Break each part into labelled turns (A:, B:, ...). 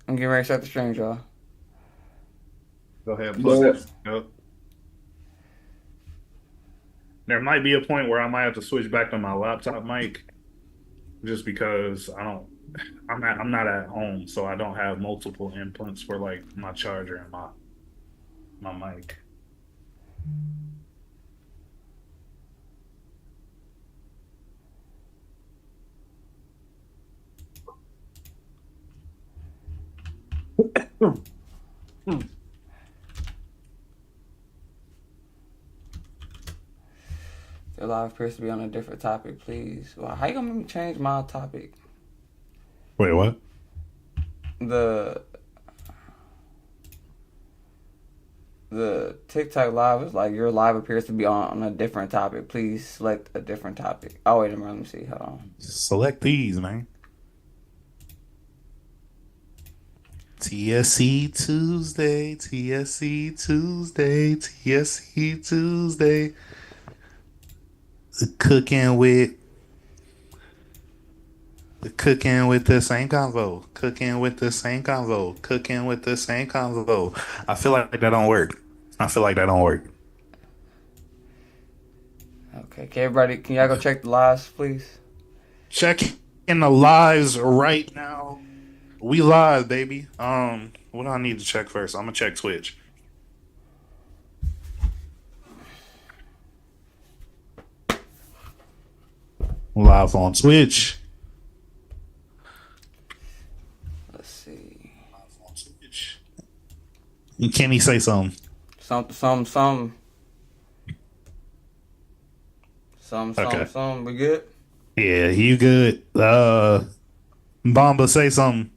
A: I'm getting ready to start the stream, y'all.
B: Go ahead and plug
C: But
B: that up. There might be a point where I might have to switch back to my laptop mic just because I'm not at home, so I don't have multiple inputs for like my charger and my mic.
A: The live appears to be on a different topic, please. Well, how you gonna make me change my topic?
B: Wait, what?
A: The the TikTok live is like your live appears to be on a different topic. Please select a different topic. Oh wait a minute, let me see. Hold on.
B: Select these, man. TSC Tuesday, TSC Tuesday, TSC Tuesday. Cooking with the same convo. Cooking with the same convo. Cooking with the same convo. I feel like that don't work.
A: Okay, can y'all go check the lives, please?
B: Check in the lives right now. We live, baby. What do I need to check first? I'm gonna check Twitch. Live on Twitch.
A: Let's see.
B: Can he say something?
A: Something.
B: Okay.
A: We good?
B: Yeah, you good. Bomba, say something.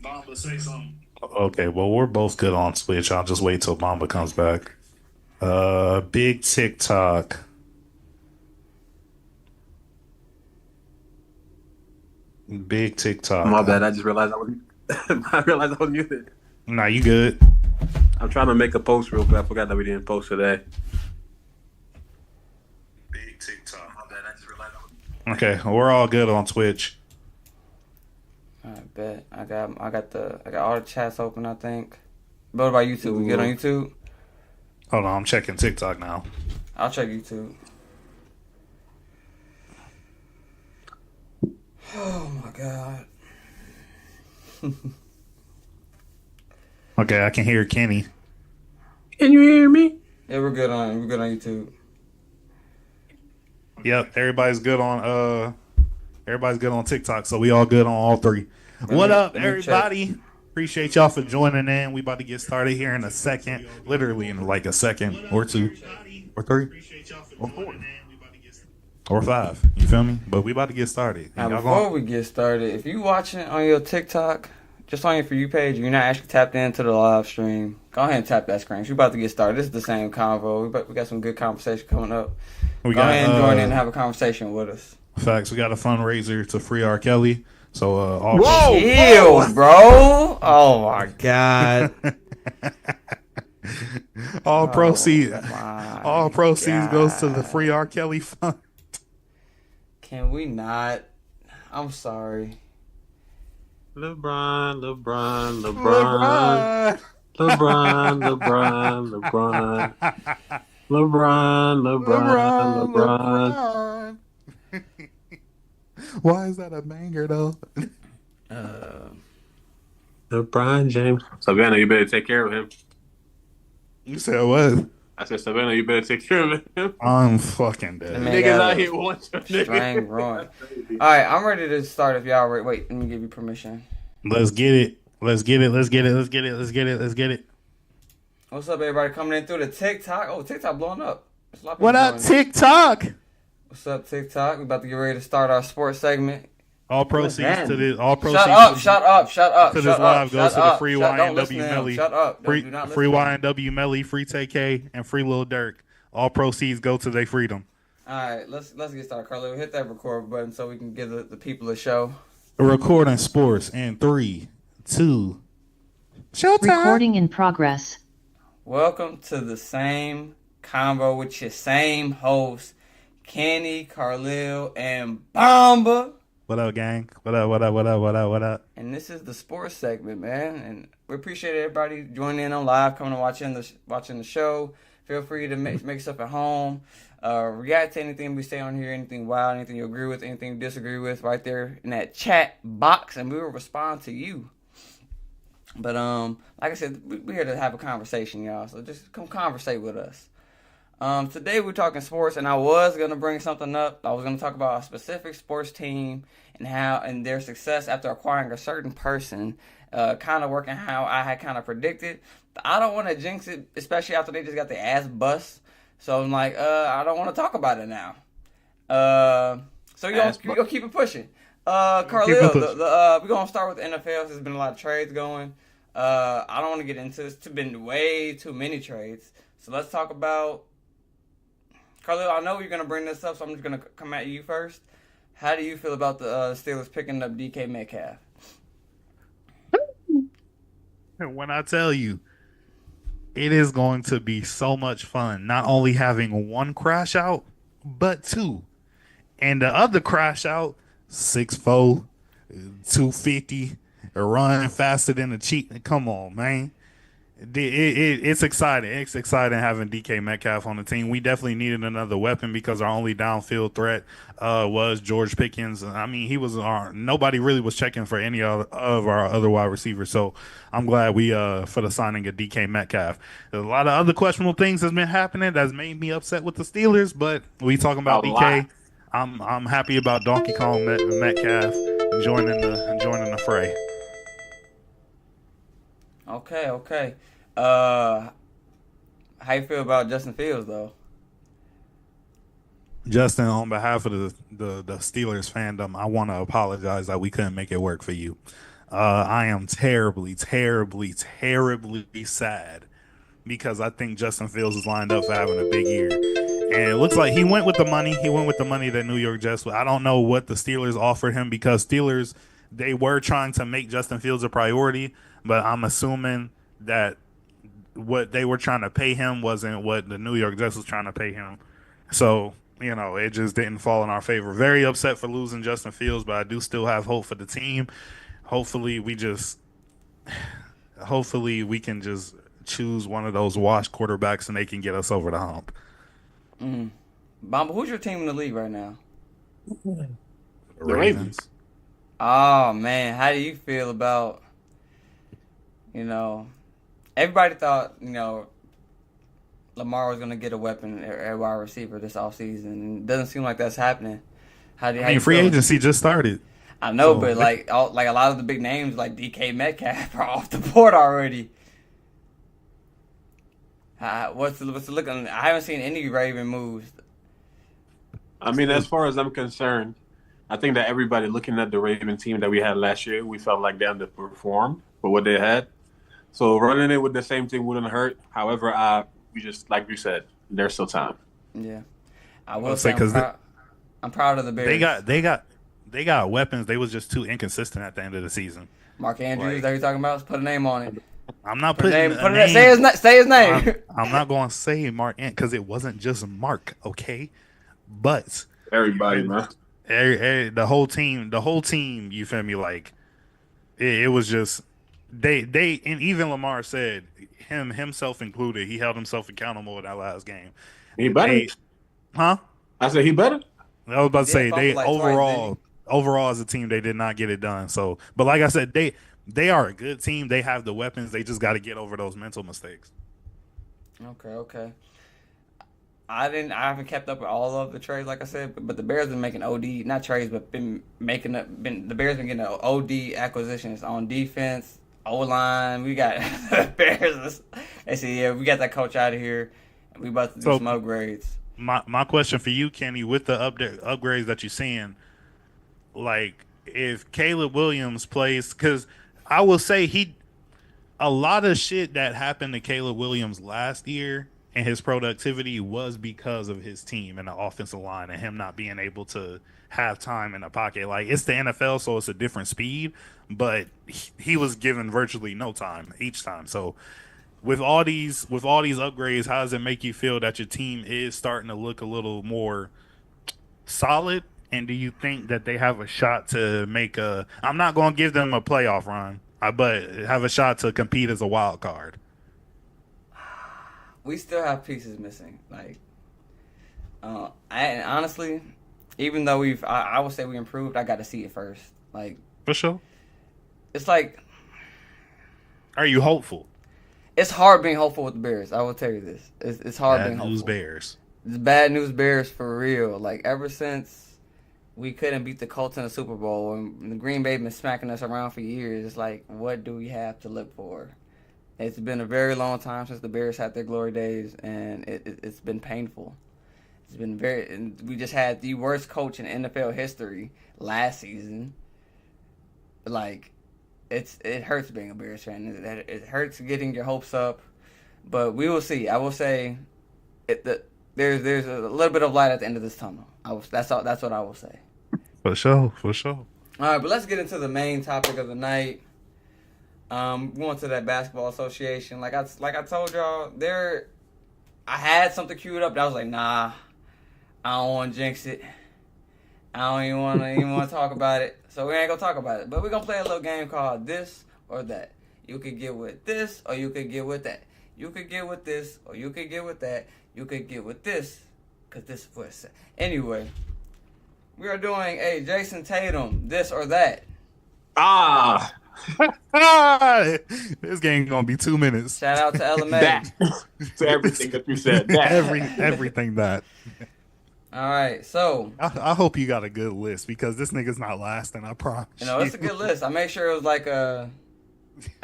B: Bomba, say something. Okay, well, we're both good on Twitch. I'll just wait till Bomba comes back. Big TikTok. Big TikTok.
C: my bad. I just realized I was. I realized I was muted.
B: Nah, you good.
C: I'm trying to make a post real quick. I forgot that we didn't post today.
B: Big TikTok. My bad. I just realized I was. Okay, we're all good on Twitch.
A: I bet. I got all the chats open, I think. But what about YouTube? We good on YouTube?
B: Hold on, I'm checking TikTok now.
A: I'll check YouTube. Oh my god.
B: Okay, I can hear Kenny.
C: Can you hear me?
A: Yeah, we're good on YouTube.
B: Yep, everybody's good on TikTok, so we all good on all three. What up, everybody?
A: Check.
B: Appreciate y'all for joining in. We about to get started here in a second, literally in like a second or two or three or four or five. You feel me? But we about to get started.
A: Now, before we get started, if you watching on your TikTok, just on your For You page, you're not actually tapped into the live stream, go ahead and tap that screen. We're about to get started. This is the same convo. We got some good conversation coming up. Go ahead and join in and have a conversation with us.
B: Facts. We got a fundraiser to free R. Kelly. So
A: Chill, bro. Oh my god.
B: all proceeds goes to the free R. Kelly fund.
A: Can we not? I'm sorry.
C: LeBron.
B: Why is that a banger though?
C: LeBron James. Savannah, you better take care of him.
B: You said what?
C: I said, Savannah, you better take care of him.
B: I'm fucking dead.
C: Niggas out here want your
A: Strang growing. Alright, I'm ready to start if y'all ready. Wait, let me give you permission.
B: Let's get it. What's
A: up, everybody coming in through the TikTok? Oh, TikTok blowing up.
B: What up, TikTok?
A: What's up, TikTok? We about to get ready to start our sports segment.
B: All proceeds to this. All proceeds.
A: Shut up.
B: To this live goes to the free YNW Melly.
A: Shut up.
B: Free YNW Melly, free TK, and free Lil Durk. All proceeds go to their freedom.
A: All right, let's get started, Carlo. Hit that record button so we can give the people a show.
B: Recording sports in 3, 2. Showtime.
D: Recording in progress.
A: Welcome to the same convo with your same host, Kenny, Carlil, and Bomba.
D: What up, gang? What up? What up? What up? What up? What up?
A: And this is the sports segment, man. And we appreciate everybody joining in on live, coming and watching the show. Feel free to make stuff at home. React to anything we say on here, anything wild, anything you agree with, anything you disagree with, right there in that chat box, and we will respond to you. But like I said, we're here to have a conversation, y'all. So just come conversate with us. Today we're talking sports, and I was gonna bring something up. I was gonna talk about a specific sports team and their success after acquiring a certain person, kind of working how I had kind of predicted. I don't want to jinx it, especially after they just got their ass bust. So I'm like, I don't want to talk about it now. So you gonna keep it pushing. Carlil, we're gonna start with the NFL. There's been a lot of trades going. I don't want to get into this. It's been way too many trades. So let's talk about. Carlil, I know you're going to bring this up, so I'm just going to come at you first. How do you feel about the Steelers picking up DK Metcalf?
D: When I tell you, it is going to be so much fun, not only having one crash out, but two. And the other crash out, 6'4", 250, running faster than a cheat. Come on, man. It's exciting. It's exciting having DK Metcalf on the team. We definitely needed another weapon because our only downfield threat was George Pickens. I mean, nobody really was checking for any of our other wide receivers. So I'm glad we for the signing of DK Metcalf. There's a lot of other questionable things that's been happening that's made me upset with the Steelers, but we talking about DK. I'm happy about Donkey Kong Metcalf joining the fray.
A: Okay. How you feel about Justin Fields, though?
D: Justin, on behalf of the Steelers fandom, I want to apologize that we couldn't make it work for you. I am terribly, terribly, terribly sad because I think Justin Fields is lined up for having a big year. And it looks like he went with the money. He went with the money that New York Jets. I don't know what the Steelers offered him because Steelers, they were trying to make Justin Fields a priority, but I'm assuming that what they were trying to pay him wasn't what the New York Jets was trying to pay him. So, it just didn't fall in our favor. Very upset for losing Justin Fields, but I do still have hope for the team. Hopefully we can just choose one of those washed quarterbacks and they can get us over the hump.
A: Bomba, who's your team in the league right now?
C: The Ravens.
A: Oh, man. How do you feel about, everybody thought, Lamar was going to get a weapon at wide receiver this offseason, and it doesn't seem like that's happening.
D: Free agency just started.
A: I know, but like a lot of the big names like DK Metcalf are off the board already. What's the look on? I haven't seen any Raven moves.
C: I mean, as far as I'm concerned, I think that everybody looking at the Raven team that we had last year, we felt like they underperformed for what they had. So running it with the same team wouldn't hurt. However, we just, like you said, there's still time.
A: Yeah, I will say because I'm proud of the Bears.
D: They got weapons. They was just too inconsistent at the end of the season.
A: Mark Andrews, that you talking about? Let's put a name on it.
D: I'm not putting a
A: name. Say his name.
D: I'm not going to say Mark because it wasn't just Mark, okay? But
C: everybody, man,
D: the whole team. You feel me? Like it was just they and even Lamar said himself included. He held himself accountable in that last game.
C: He better,
D: huh?
C: I said he better.
D: I was about to say they overall as a team they did not get it done. So, but like I said, they are a good team. They have the weapons. They just got to get over those mental mistakes.
A: Okay. I haven't kept up with all of the trades, like I said, but the Bears been making not trades, but the Bears been getting OD acquisitions on defense, O-line. We got the Bears. They say, yeah, we got that coach out of here. We about to do some upgrades.
D: My question for you, Kenny, with the upgrades that you're seeing, like if Caleb Williams plays, because I will say a lot of shit that happened to Caleb Williams last year and his productivity was because of his team and the offensive line and him not being able to have time in the pocket. Like it's the NFL, so it's a different speed, but he was given virtually no time each time. So with all these upgrades, how does it make you feel that your team is starting to look a little more solid? And do you think that they have a shot to make a? I'm not going to give them a playoff run, but have a shot to compete as a wild card.
A: We still have pieces missing. Like, and honestly, even though I would say we improved. I got to see it first. Like,
D: For sure.
A: it's like
D: Are you hopeful?
A: it's hard being hopeful with the Bears. I will tell you this. It's hard being
D: Bad
A: hopeful.
D: news Bears.
A: It's bad news Bears for real. Like, ever since we couldn't beat the Colts in the Super Bowl and the Green Bay been smacking us around for years, it's like, what do we have to look for? It's been a very long time since the Bears had their glory days, and it's been painful. It's been and we just had the worst coach in NFL history last season. Like, it hurts being a Bears fan. It hurts getting your hopes up, but we will see. I will say, there's a little bit of light at the end of this tunnel. That's what I will say.
D: For sure.
A: All right, but let's get into the main topic of the night. Going to that basketball association. Like I told y'all, I had something queued up, but I was like, nah, I don't want to jinx it. I don't even want to talk about it. So we ain't gonna talk about it. But we're gonna play a little game called this or that. You could get with this or you could get with that. You could get with this or you could get with that. You could get with this, because this is what it said. Anyway, we are doing a Jason Tatum, this or that.
D: This game gonna be 2 minutes.
A: Shout out to LMA.
C: That to everything that you said. That.
D: Everything that.
A: All right, so
D: I hope you got a good list because this nigga's not lasting. I promise.
A: it's a good list. I made sure it was like at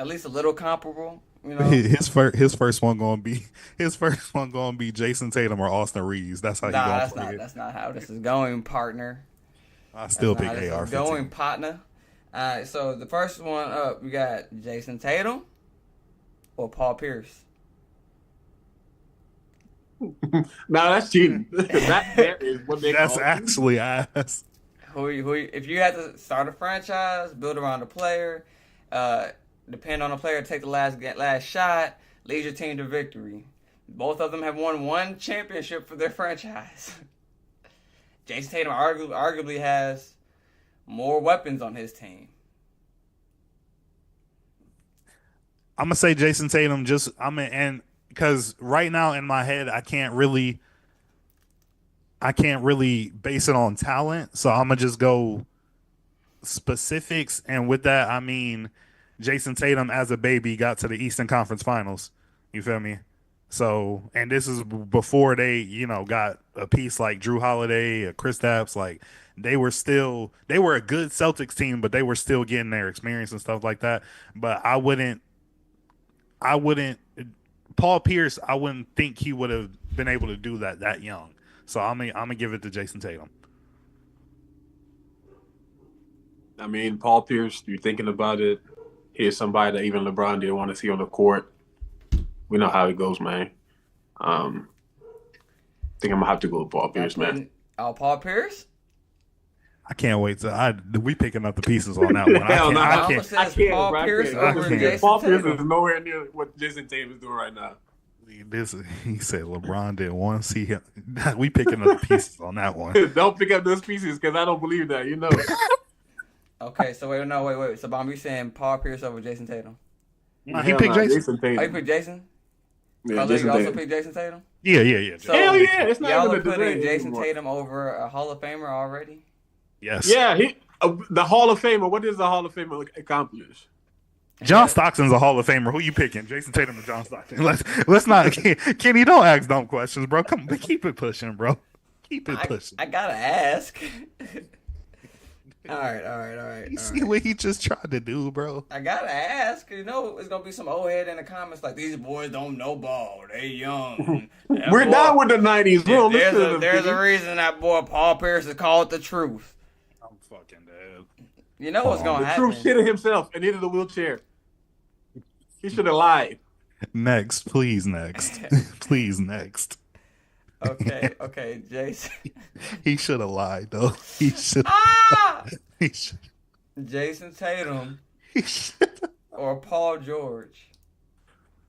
A: least a little comparable.
D: His first one gonna be Jason Tatum or Austin Reeves. That's how you gonna play it.
A: That's not how this is going, partner.
D: I still pick
A: That's
D: AR-15.
A: going, partner. All right, so the first one up, we got Jason Tatum or Paul Pierce.
C: No, that's cheating. That is what they
D: That's
C: call
D: actually ass.
A: If you had to start a franchise, build around a player, depend on a player to take the last shot, lead your team to victory. Both of them have won one championship for their franchise. Jason Tatum arguably has more weapons on his team.
D: I'm gonna say Jason Tatum. Because right now in my head I can't really base it on talent, so I'm gonna just go specifics, and with that I mean Jason Tatum as a baby got to the Eastern Conference Finals. You feel me? So, and this is before they, got a piece like Drew Holiday, Kristaps. Like they were a good Celtics team, but they were still getting their experience and stuff like that. But I wouldn't. Paul Pierce, I wouldn't think he would have been able to do that young. So I'm gonna give it to Jason Tatum.
C: I mean, Paul Pierce, you're thinking about it. Here's somebody that even LeBron didn't want to see on the court. We know how it goes, man. I think I'm gonna have to go with Paul Pierce, man.
A: Paul Pierce?
D: I can't wait we picking up the pieces on that one.
C: Hell no,
D: I can't.
A: Paul Pierce over Jason
C: Paul Pierce
A: Tatum.
C: is nowhere near what Jason Tatum is doing right now.
D: He said LeBron didn't want to see him. We picking up the pieces on that one.
C: Don't pick up those pieces because I don't believe that.
A: Okay, so wait. So Bomb, you saying Paul Pierce over Jason Tatum?
D: No, he picked Jason.
C: Tatum.
A: Oh, you picked Jason?
C: Yeah,
A: Jason
C: Jason
A: also
C: Tatum.
A: picked Jason Tatum?
D: Yeah.
A: So,
C: hell yeah! It's not
A: y'all
C: even
A: are
C: a
A: putting
C: debate
A: Jason
C: anymore.
A: Tatum over a Hall of Famer already?
D: Yes.
C: Yeah, the Hall of Famer. What does the Hall of Famer accomplish?
D: John Stockton's a Hall of Famer. Who you picking? Jason Tatum or John Stockton? Let's not. Kenny, don't ask dumb questions, bro. Come, keep it pushing, bro. Keep it pushing.
A: I gotta ask. All right.
D: You see what he just tried to do, bro?
A: I gotta ask. It's gonna be some old head in the comments like, these boys don't know ball. They young.
C: We're done with the '90s. We don't listen to them.
A: There's a reason that boy Paul Pierce is called the truth.
D: I'm fucking dead.
A: You know what's gonna
C: The
A: happen.
C: truth shitted himself and needed a wheelchair. He should have lied.
D: Next, please. Next. Please, next.
A: Okay, Jason.
D: He should have lied, though. He should. He should.
A: Jason Tatum
D: He should.
A: or Paul George.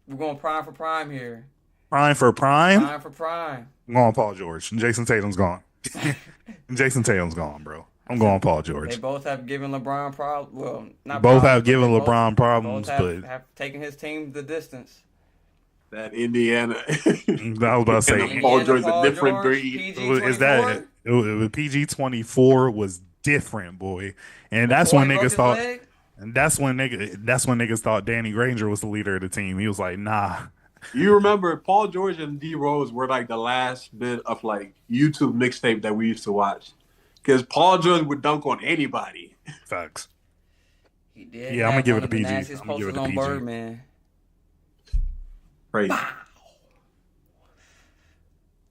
A: We're going prime for prime here.
D: Prime for prime.
A: Prime for prime.
D: I'm going Paul George. Jason Tatum's gone. Jason Tatum's gone, bro. I'm going Paul
A: They
D: George.
A: both have given LeBron problems. Well, not
D: Both
A: problems,
D: have
A: but
D: given
A: they both-
D: LeBron
A: both
D: problems,
A: have,
D: but
A: have taken his team the distance.
C: That Indiana.
D: I was about to say,
C: And Paul George's a different breed.
A: PG
D: is that
A: 24.
D: PG-24 was different, boy, and that's
A: Before
D: when
A: he broke
D: niggas
A: his
D: thought,
A: leg?
D: and that's when niggas thought Danny Granger was the leader of the team. He was like, nah,
C: You remember Paul George and D Rose were like the last bit of like YouTube mixtape that we used to watch. Because Paul George would dunk on anybody.
D: facts.
A: He did.
D: Yeah, I'm gonna
A: have
D: give
A: one
D: it
A: of
D: to
A: the
D: PG.
A: nastiest
D: I'm gonna give it
A: posters
D: to
A: on
D: PG.
A: Birdman.
C: Crazy.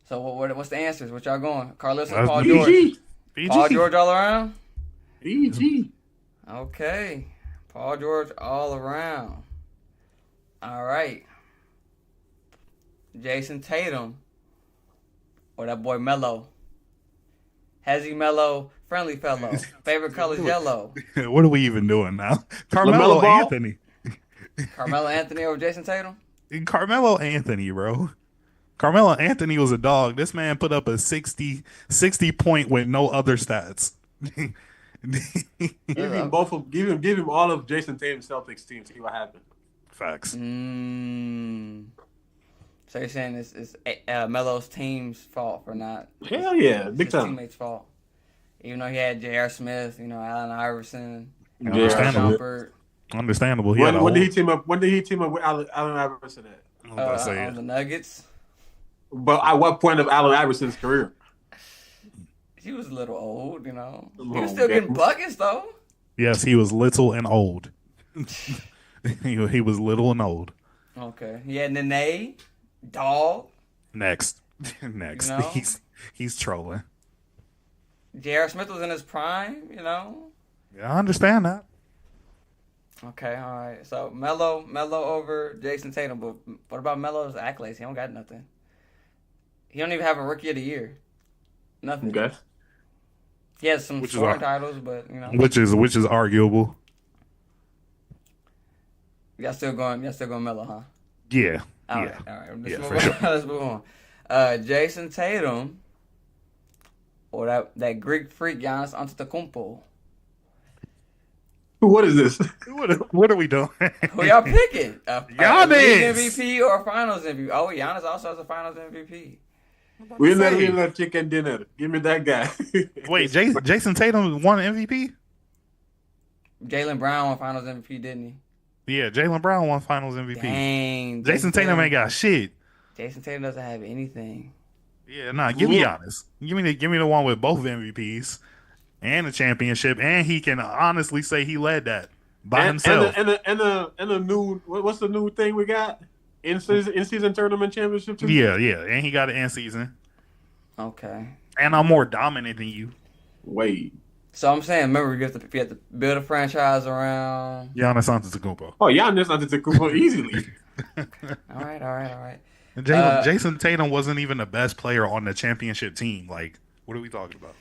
A: So what's the answers? What y'all going? Carlos or
D: That's
A: Paul George?
C: PG.
D: PG.
A: Paul George all around?
C: PG.
A: Okay. Paul George all around. All right. Jason Tatum or that boy Melo? Hezzy Melo, friendly fellow. Favorite color's yellow.
D: What are we even doing now?
C: LaMelo
D: Carmelo
C: Ball?
D: Anthony.
A: Carmelo Anthony over Jason Tatum?
D: Carmelo Anthony, bro. Carmelo Anthony was a dog. This man put up a 60 point with no other stats.
C: Give him both of give him all of Jason Tatum's Celtics team. See what happens.
D: Facts.
A: So you're saying it's Melo's team's fault for not
C: Hell yeah, big
A: his
C: time.
A: teammates' fault. Even though he had J.R. Smith, Allen Iverson,
D: Understandable.
A: Shumpert,
D: Understandable. He had a
C: When did
D: whole-
C: he team up? When did he team up with Allen Iverson at?
D: I was about to say
A: on the Nuggets.
C: But at what point of Allen Iverson's career?
A: He was a little old, He was
C: Oh,
A: still getting
C: okay.
A: buckets though.
D: yes, he was little and old. he was little and old.
A: Okay, he had Nene, Dog,
D: Next. Next.
A: You know?
D: He's trolling.
A: J.R. Smith was in his prime,
D: Yeah, I understand that.
A: Okay, all right. So Melo over Jason Tatum, but what about Melo's accolades? He don't got nothing. He don't even have a Rookie of the Year. Nothing.
C: Okay.
A: He has some
D: Which is
A: scoring
D: all-
A: titles, but
D: Which is arguable.
A: y'all still going Melo, huh?
D: Yeah.
A: All
D: yeah.
A: right, all right.
D: Yeah,
A: Let's
D: for
A: move
D: sure.
A: on. Let's move on. Jason Tatum or that Greek freak Giannis Antetokounmpo.
C: What is this?
D: What are we doing?
A: Who y'all picking? A
D: Giannis!
A: league MVP or a Finals MVP? Oh, Giannis also has a Finals MVP.
C: We're not
D: Say.
C: eating a chicken dinner. Give me that guy.
D: Wait, Jason Tatum won MVP?
A: Jaylen Brown won Finals MVP, didn't he?
D: Yeah, Jaylen Brown won Finals MVP.
A: Dang.
D: Jason Tatum ain't got shit.
A: Jason Tatum doesn't have anything.
D: Yeah, nah. Give me honest. Give me the one with both MVPs and a championship, and he can honestly say he led that by himself.
C: And a new what's the new thing we got? In season tournament championship too?
D: Yeah, and he got it in season.
A: Okay.
D: And I'm more dominant than you.
C: Wait.
A: So I'm saying, remember, you have to build a franchise around.
D: Giannis Antetokounmpo.
C: Oh, Giannis Antetokounmpo easily.
A: All right.
D: Jason Tatum wasn't even the best player on the championship team. Like, what are we talking about?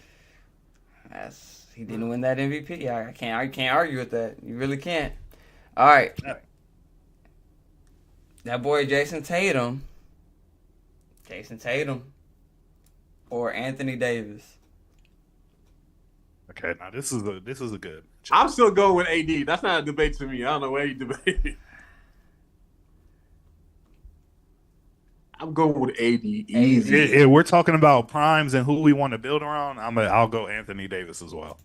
A: He didn't win that MVP. I can't argue with that. You really can't. All right. That boy Jason Tatum or Anthony Davis.
D: Okay, now this is a good.
C: I'm still going with AD. That's not a debate to me. I don't know where you debate. I'm going with AD. Easy.
D: If we're talking about primes and who we want to build around, I'll go Anthony Davis as well.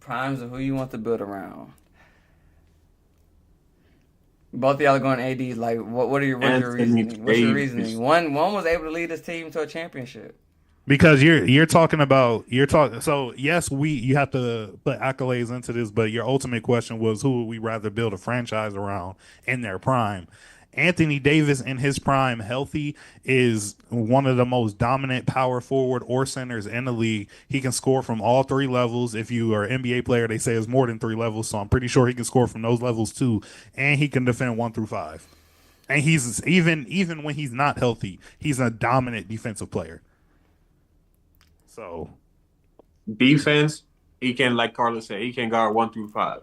A: Primes of who you want to build around. Both of y'all are going AD. Like, what's your reasoning? What's your reasoning? One was able to lead his team to a championship.
D: Because you're talking. So yes, you have to put accolades into this, but your ultimate question was who would we rather build a franchise around in their prime? Anthony Davis in his prime, healthy, is one of the most dominant power forward or centers in the league. He can score from all three levels. If you are an NBA player, they say it's more than three levels, so I'm pretty sure he can score from those levels too. And he can defend 1 through 5. And he's even when he's not healthy, he's a dominant defensive player. So
C: Defense, he can, like Carlos said, he can guard 1 through 5.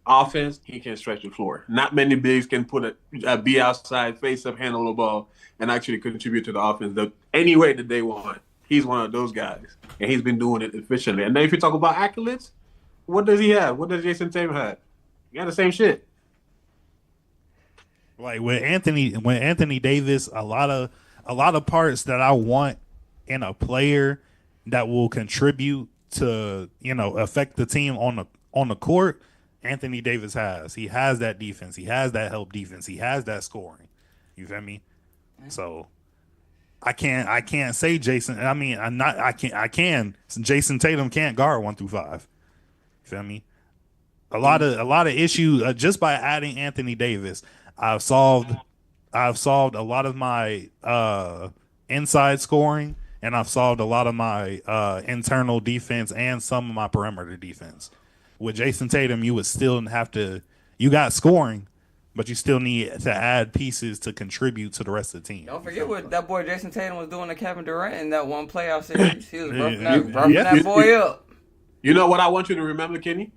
C: Offense, he can stretch the floor. Not many bigs can put be outside, face up, handle the ball, and actually contribute to the offense any way that they want. he's one of those guys, and he's been doing it efficiently. And then if you talk about accolades, what does he have? What does Jason Tatum have? He got the same shit.
D: Like with Anthony Davis, a lot of parts that I want in a player that will contribute to, affect the team on the court. Anthony Davis has. He has that defense. He has that help defense. He has that scoring. You feel me? So I can't say Jason. I mean, I can. Jason Tatum can't guard 1 through 5. You feel me? A lot of issues just by adding Anthony Davis. I've solved a lot of my inside scoring, and I've solved a lot of my internal defense and some of my perimeter defense. With Jason Tatum, you would still have to. You got scoring, but you still need to add pieces to contribute to the rest of the team.
A: Don't forget what that boy Jason Tatum was doing to Kevin Durant in that one playoff series. He was roughing that boy up.
C: You know what I want you to remember, Kenny?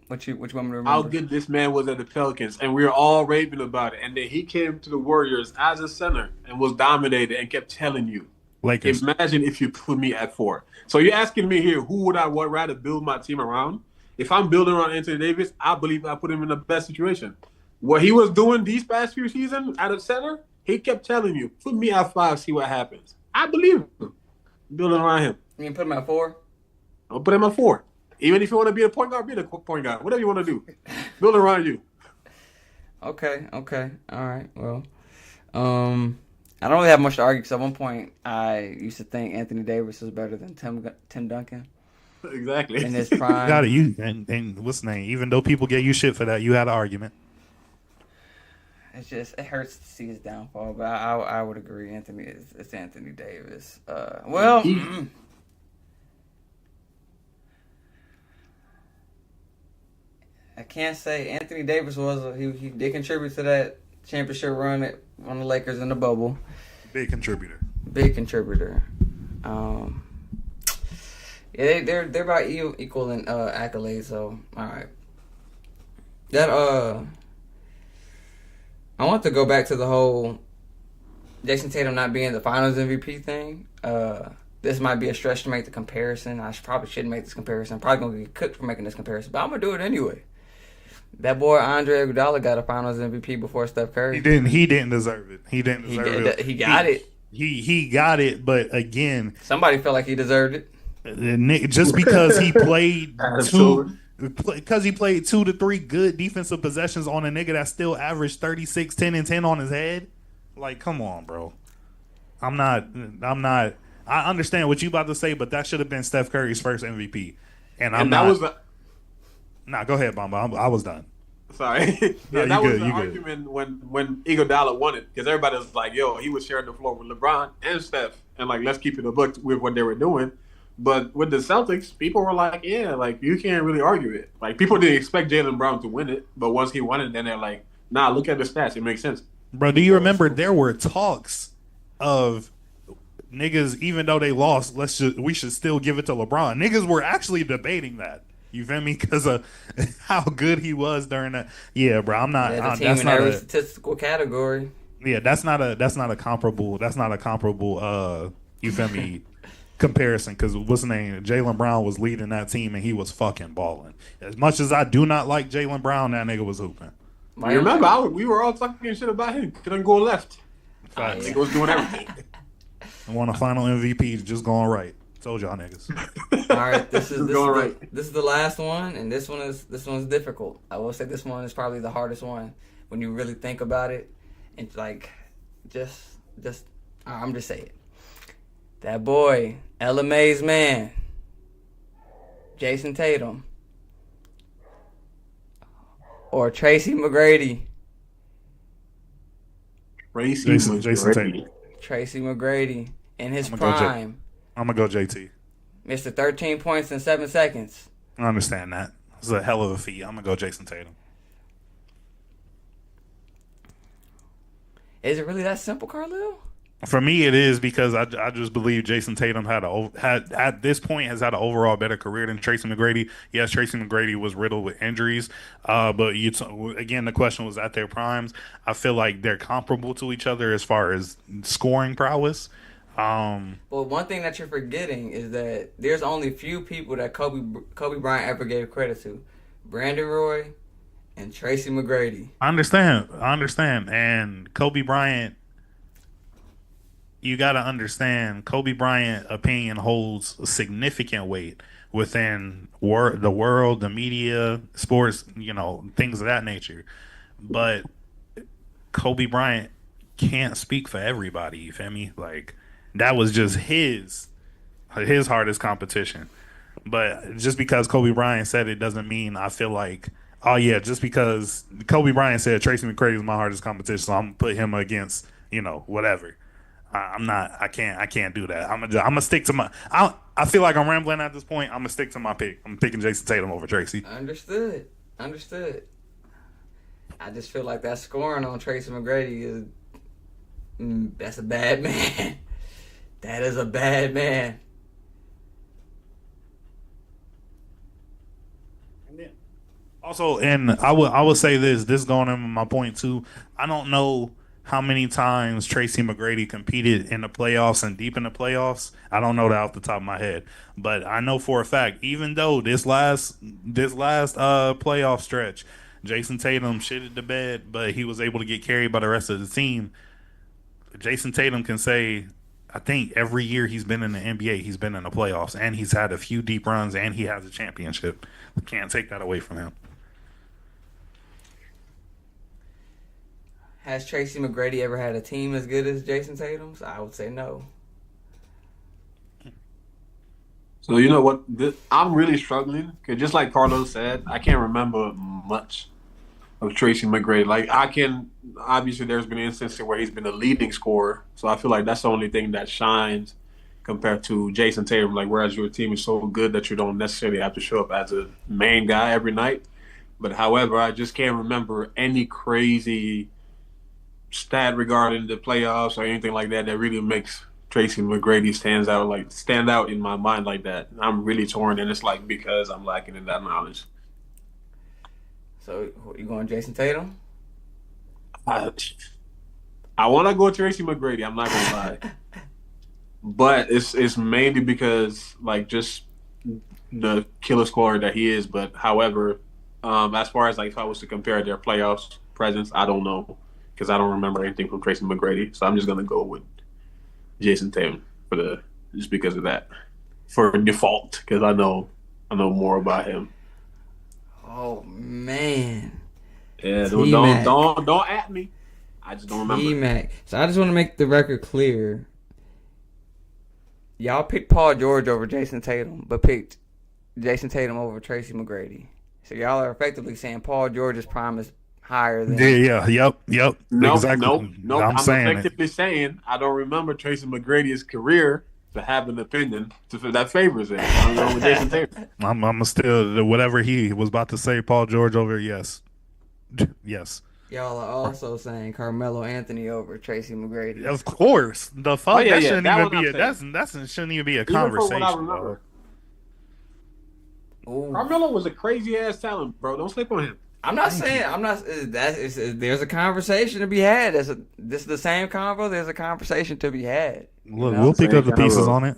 A: What you want me to remember?
C: How good this man was at the Pelicans, and we were all raving about it. And then he came to the Warriors as a center and was dominated and kept telling you,
D: Lakers.
C: Imagine if you put me at 4. So you're asking me here, who would I rather build my team around? If I'm building around Anthony Davis, I believe I put him in the best situation. What he was doing these past few seasons at a center, he kept telling you, put me at 5, see what happens. I believe him. Building around him.
A: You can put him at 4?
C: I'll put him at 4. Even if you want to be a point guard, be the point guard. Whatever you want to do. Build around you.
A: Okay. All right. Well, I don't really have much to argue because at one point I used to think Anthony Davis was better than Tim Duncan.
C: Exactly.
A: In his prime.
D: Got it. And what's the name? Even though people get you shit for that, you had an argument.
A: It hurts to see his downfall, but I would agree. It's Anthony Davis. I can't say Anthony Davis he did contribute to that championship run on the Lakers in the bubble.
D: Big contributor.
A: Yeah, they're about equal in accolades. So all right, I want to go back to the whole Jason Tatum not being the Finals MVP thing. This might be a stretch to make the comparison. I probably shouldn't make this comparison. I'm probably gonna get cooked for making this comparison, but I'm gonna do it anyway. That boy Andre Iguodala got a Finals MVP before Steph Curry.
D: He didn't deserve it. He didn't deserve it.
A: He got it.
D: He got it, but again,
A: somebody felt like he deserved it.
D: Just because he played because he played 2 to 3 good defensive possessions on a nigga that still averaged 36, 10, and 10 on his head. Like, come on, bro. I'm not. I understand what you about to say, but that should have been Steph Curry's first MVP. Nah, go ahead, Bamba. I was done.
C: Sorry. That was the argument when Iguodala won it, because everybody was like, yo, he was sharing the floor with LeBron and Steph, and like, let's keep it a book with what they were doing. But with the Celtics, people were like, yeah, like, you can't really argue it. Like, people didn't expect Jaylen Brown to win it, but once he won it, then they're like, nah, look at the stats. It makes sense.
D: Bro, do you remember there were talks of niggas, even though they lost, we should still give it to LeBron. Niggas were actually debating that. You feel me? Because of how good he was during that. Yeah, bro. I'm not.
A: The team in every statistical category.
D: Yeah, that's not a comparable. You feel me? Comparison, because what's the name? Jaylen Brown was leading that team and he was fucking balling. As much as I do not like Jaylen Brown, that nigga was hooping.
C: You remember, we were all talking shit about him. Couldn't go left. Nigga was doing everything.
D: I won a final MVP, just going right. Told y'all niggas.
A: All right, this is the last one, and this one's difficult. I will say this one is probably the hardest one when you really think about it, and like, I'm just saying, that boy, LMA's man, Jason Tatum, or Tracy McGrady.
D: Jason Tatum.
A: Tracy McGrady in his prime.
D: I'm going to go JT.
A: Mr. 13 points in 7 seconds.
D: I understand that. It's a hell of a feat. I'm going to go Jason Tatum.
A: Is it really that simple, Carlil?
D: For me, it is, because I just believe Jason Tatum had at this point has had an overall better career than Tracy McGrady. Yes, Tracy McGrady was riddled with injuries, but again, the question was at their primes. I feel like they're comparable to each other as far as scoring prowess.
A: But one thing that you're forgetting is that there's only few people that Kobe Bryant ever gave credit to: Brandon Roy and Tracy McGrady.
D: I understand. And Kobe Bryant, you got to understand, Kobe Bryant opinion holds significant weight within the world, the media, sports, things of that nature. But Kobe Bryant can't speak for everybody. You feel me? Like that was just his hardest competition. But just because Kobe Bryant said it doesn't mean I feel like, oh yeah, just because Kobe Bryant said Tracy McGrady is my hardest competition, so I'm gonna put him against whatever. I'm not. I can't do that. I'm gonna stick to my. I feel like I'm rambling at this point. I'm gonna stick to my pick. I'm picking Jason Tatum over Tracy.
A: Understood. I just feel like that scoring on Tracy McGrady is that's a bad man. That is a bad man.
D: Also, and I would say this going in my point too. I don't know how many times Tracy McGrady competed in the playoffs and deep in the playoffs. I don't know that off the top of my head, but I know for a fact, even though this last playoff stretch, Jason Tatum shitted the bed, but he was able to get carried by the rest of the team. Jason Tatum can say, I think every year he's been in the NBA, he's been in the playoffs, and he's had a few deep runs, and he has a championship. Can't take that away from him.
A: Has Tracy McGrady ever had a team as good as Jason Tatum's? I would say no.
C: So you know what? I'm really struggling because just like Carlos said, I can't remember much of Tracy McGrady. Like obviously there's been instances where he's been a leading scorer. So I feel like that's the only thing that shines compared to Jason Tatum. Like whereas your team is so good that you don't necessarily have to show up as a main guy every night. But however, I just can't remember any crazy stat regarding the playoffs or anything like that really makes Tracy McGrady stand out in my mind like that. I'm really torn, and it's like because I'm lacking in that knowledge.
A: So you going Jason Tatum?
C: I want to go Tracy McGrady. I'm not gonna lie, but it's mainly because like just the killer scorer that he is. But however, as far as like if I was to compare their playoffs presence, I don't know. Because I don't remember anything from Tracy McGrady, so I'm just gonna go with Jason Tatum just because of that, for default. Because I know more about him.
A: Oh man.
C: Yeah, don't at me. I just don't remember.
A: T-Mac. So I just want to make the record clear. Y'all picked Paul George over Jason Tatum, but picked Jason Tatum over Tracy McGrady. So y'all are effectively saying Paul George's prime is higher than.
D: Yep.
C: Nope,
D: exactly.
C: Nope. I'm effectively saying I don't remember Tracy McGrady's career to have an opinion that favors it. I'm going with Jason Tatum.
D: I'm still whatever he was about to say. Paul George over, yes.
A: Y'all are also saying Carmelo Anthony over Tracy McGrady.
D: Of course, the fuck
C: yeah,
D: that shouldn't
C: that
D: even be that shouldn't even be a conversation.
C: Even from what I remember. Carmelo was a crazy ass talent, bro. Don't sleep on him.
A: There's a conversation to be had. This is the same convo. There's a conversation to be had.
D: Look, we'll pick up the pieces on it.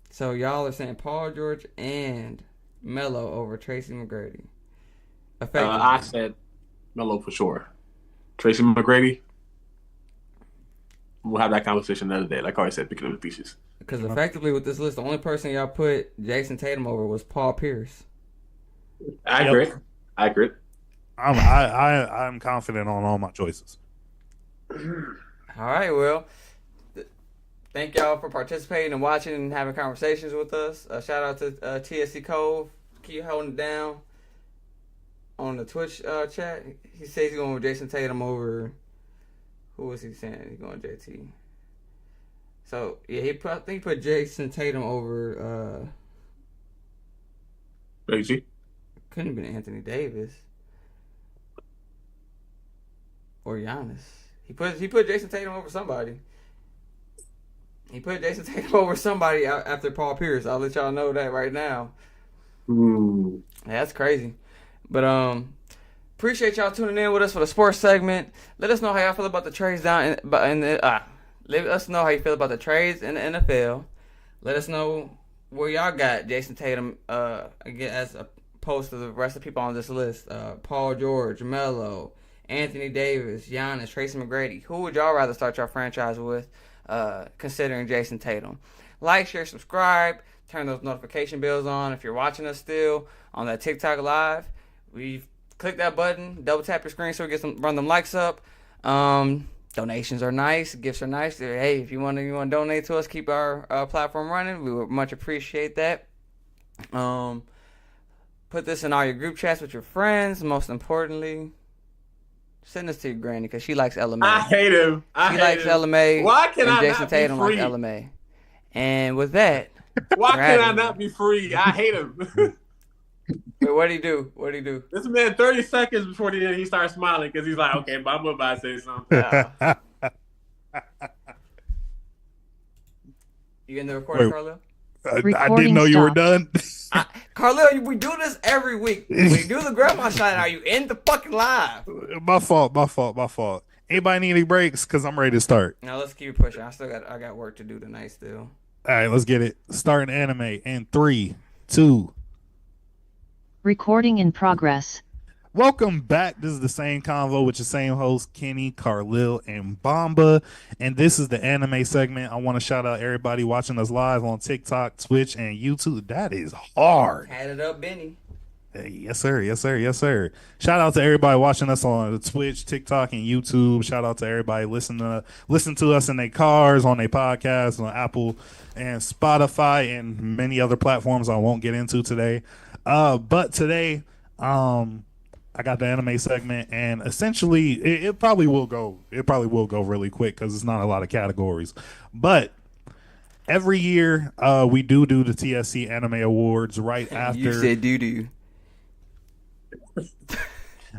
A: So y'all are saying Paul George and Melo over Tracy McGrady.
C: I said Melo for sure. Tracy McGrady, we'll have that conversation another day. Like I always said, picking up the pieces.
A: Because effectively with this list, the only person y'all put Jason Tatum over was Paul Pierce.
C: Accurate.
D: I'm confident on all my choices.
A: All right, well, thank y'all for participating and watching and having conversations with us. Shout out to TSC Cove. Keep holding it down on the Twitch chat. He says he's going with Jason Tatum over. Who was he saying? He's going JT. So yeah, I think he put Jason Tatum over.
C: JT.
A: Couldn't have been Anthony Davis or Giannis. He put Jason Tatum over somebody. He put Jason Tatum over somebody after Paul Pierce. I'll let y'all know that right now.
C: Ooh.
A: Yeah, that's crazy. But appreciate y'all tuning in with us for the sports segment. Let us know how y'all feel about the trades down Let us know how you feel about the trades in the NFL. Let us know where y'all got Jason Tatum again as opposed to the rest of the people on this list. Paul George, Melo, Anthony Davis, Giannis, Tracy McGrady. Who would y'all rather start your franchise with, considering Jason Tatum? Like, share, subscribe. Turn those notification bells on. If you're watching us still on that TikTok live, we've click that button, double tap your screen so we get run them likes up. Donations are nice, gifts are nice. Hey, if you want to donate to us, keep our platform running, we would much appreciate that. Put this in all your group chats with your friends. Most importantly, send this to your granny because she likes LMA.
C: I hate him.
A: She likes LMA.
C: Why can
A: and
C: I
A: Jason
C: not
A: Tatum
C: be free?
A: likes LMA. And with that,
C: Why
A: we're
C: can
A: outta
C: I
A: here.
C: not be free? I hate him.
A: Wait, what'd he do? What'd he do?
C: This man, 30 seconds before the end, he starts smiling because he's like, okay, but I'm about to say something.
A: You in the recording,
D: Wait.
A: Carlil?
D: I
E: Recording
D: didn't know you were
E: stopped.
D: done.
A: Carlil, we do this every week. We do the grandma shot. Are you in the fucking live?
D: My fault. Anybody need any breaks? Because I'm ready to start.
A: Now let's keep it pushing. I got work to do tonight still.
D: All right, let's get it. Starting anime in 3, 2.
E: Recording in progress.
D: Welcome back. This is the same convo with your same host, Kenny, Carlil, and Bomba. And this is the anime segment. I want to shout out everybody watching us live on TikTok, Twitch, and YouTube. That is hard.
A: Had it up, Benny.
D: Yes, sir. Shout out to everybody watching us on Twitch, TikTok, and YouTube. Shout out to everybody listen to us in their cars, on their podcasts, on Apple and Spotify, and many other platforms I won't get into today. But today, I got the anime segment, and essentially, it probably will go really quick because it's not a lot of categories. But every year, we do the TSC Anime Awards right after.
A: You said doo-doo.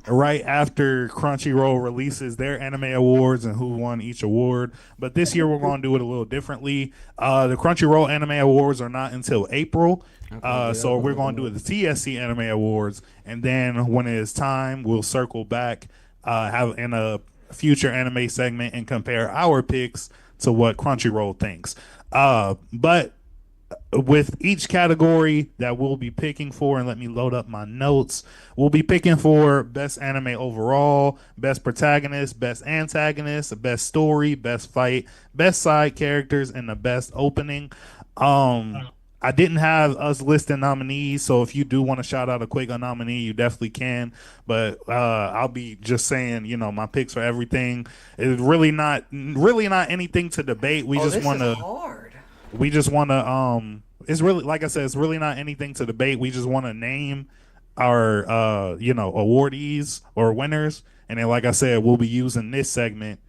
D: Right after Crunchyroll releases their anime awards and who won each award. But this year we're going to do it a little differently. The Crunchyroll anime awards are not until April. So we're going to do the TSC anime awards. And then when it is time, we'll circle back have in a future anime segment and compare our picks to what Crunchyroll thinks. But with each category that we'll be picking for, and let me load up my notes, we'll be picking for best anime overall, best protagonist, best antagonist, best story, best fight, best side characters, and the best opening. I didn't have us listing nominees, so if you do want to shout out a quick nominee, you definitely can. But I'll be just saying, my picks for everything. It's really not anything to debate. We just want to. We just want to. It's really, like I said, it's really not anything to debate. We just want to name our awardees or winners, and then, like I said, we'll be using this segment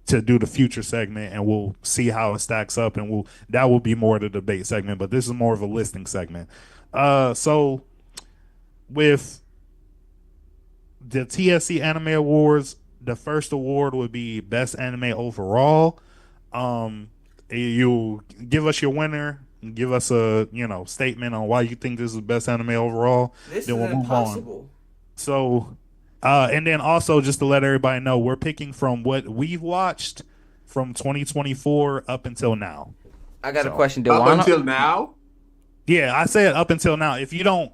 D: to do the future segment, and we'll see how it stacks up, and that will be more of the debate segment. But this is more of a listing segment. So with the TSC Anime Awards, the first award would be Best Anime Overall. You give us your winner, give us a statement on why you think this is the best anime overall.
A: This
D: then
A: is
D: we'll move
A: impossible.
D: on. So, and then also just to let everybody know, we're picking from what we've watched from 2024 up until now.
A: I got a
D: So,
A: question.
C: Up until now?
D: Yeah, I said up until now. If you don't,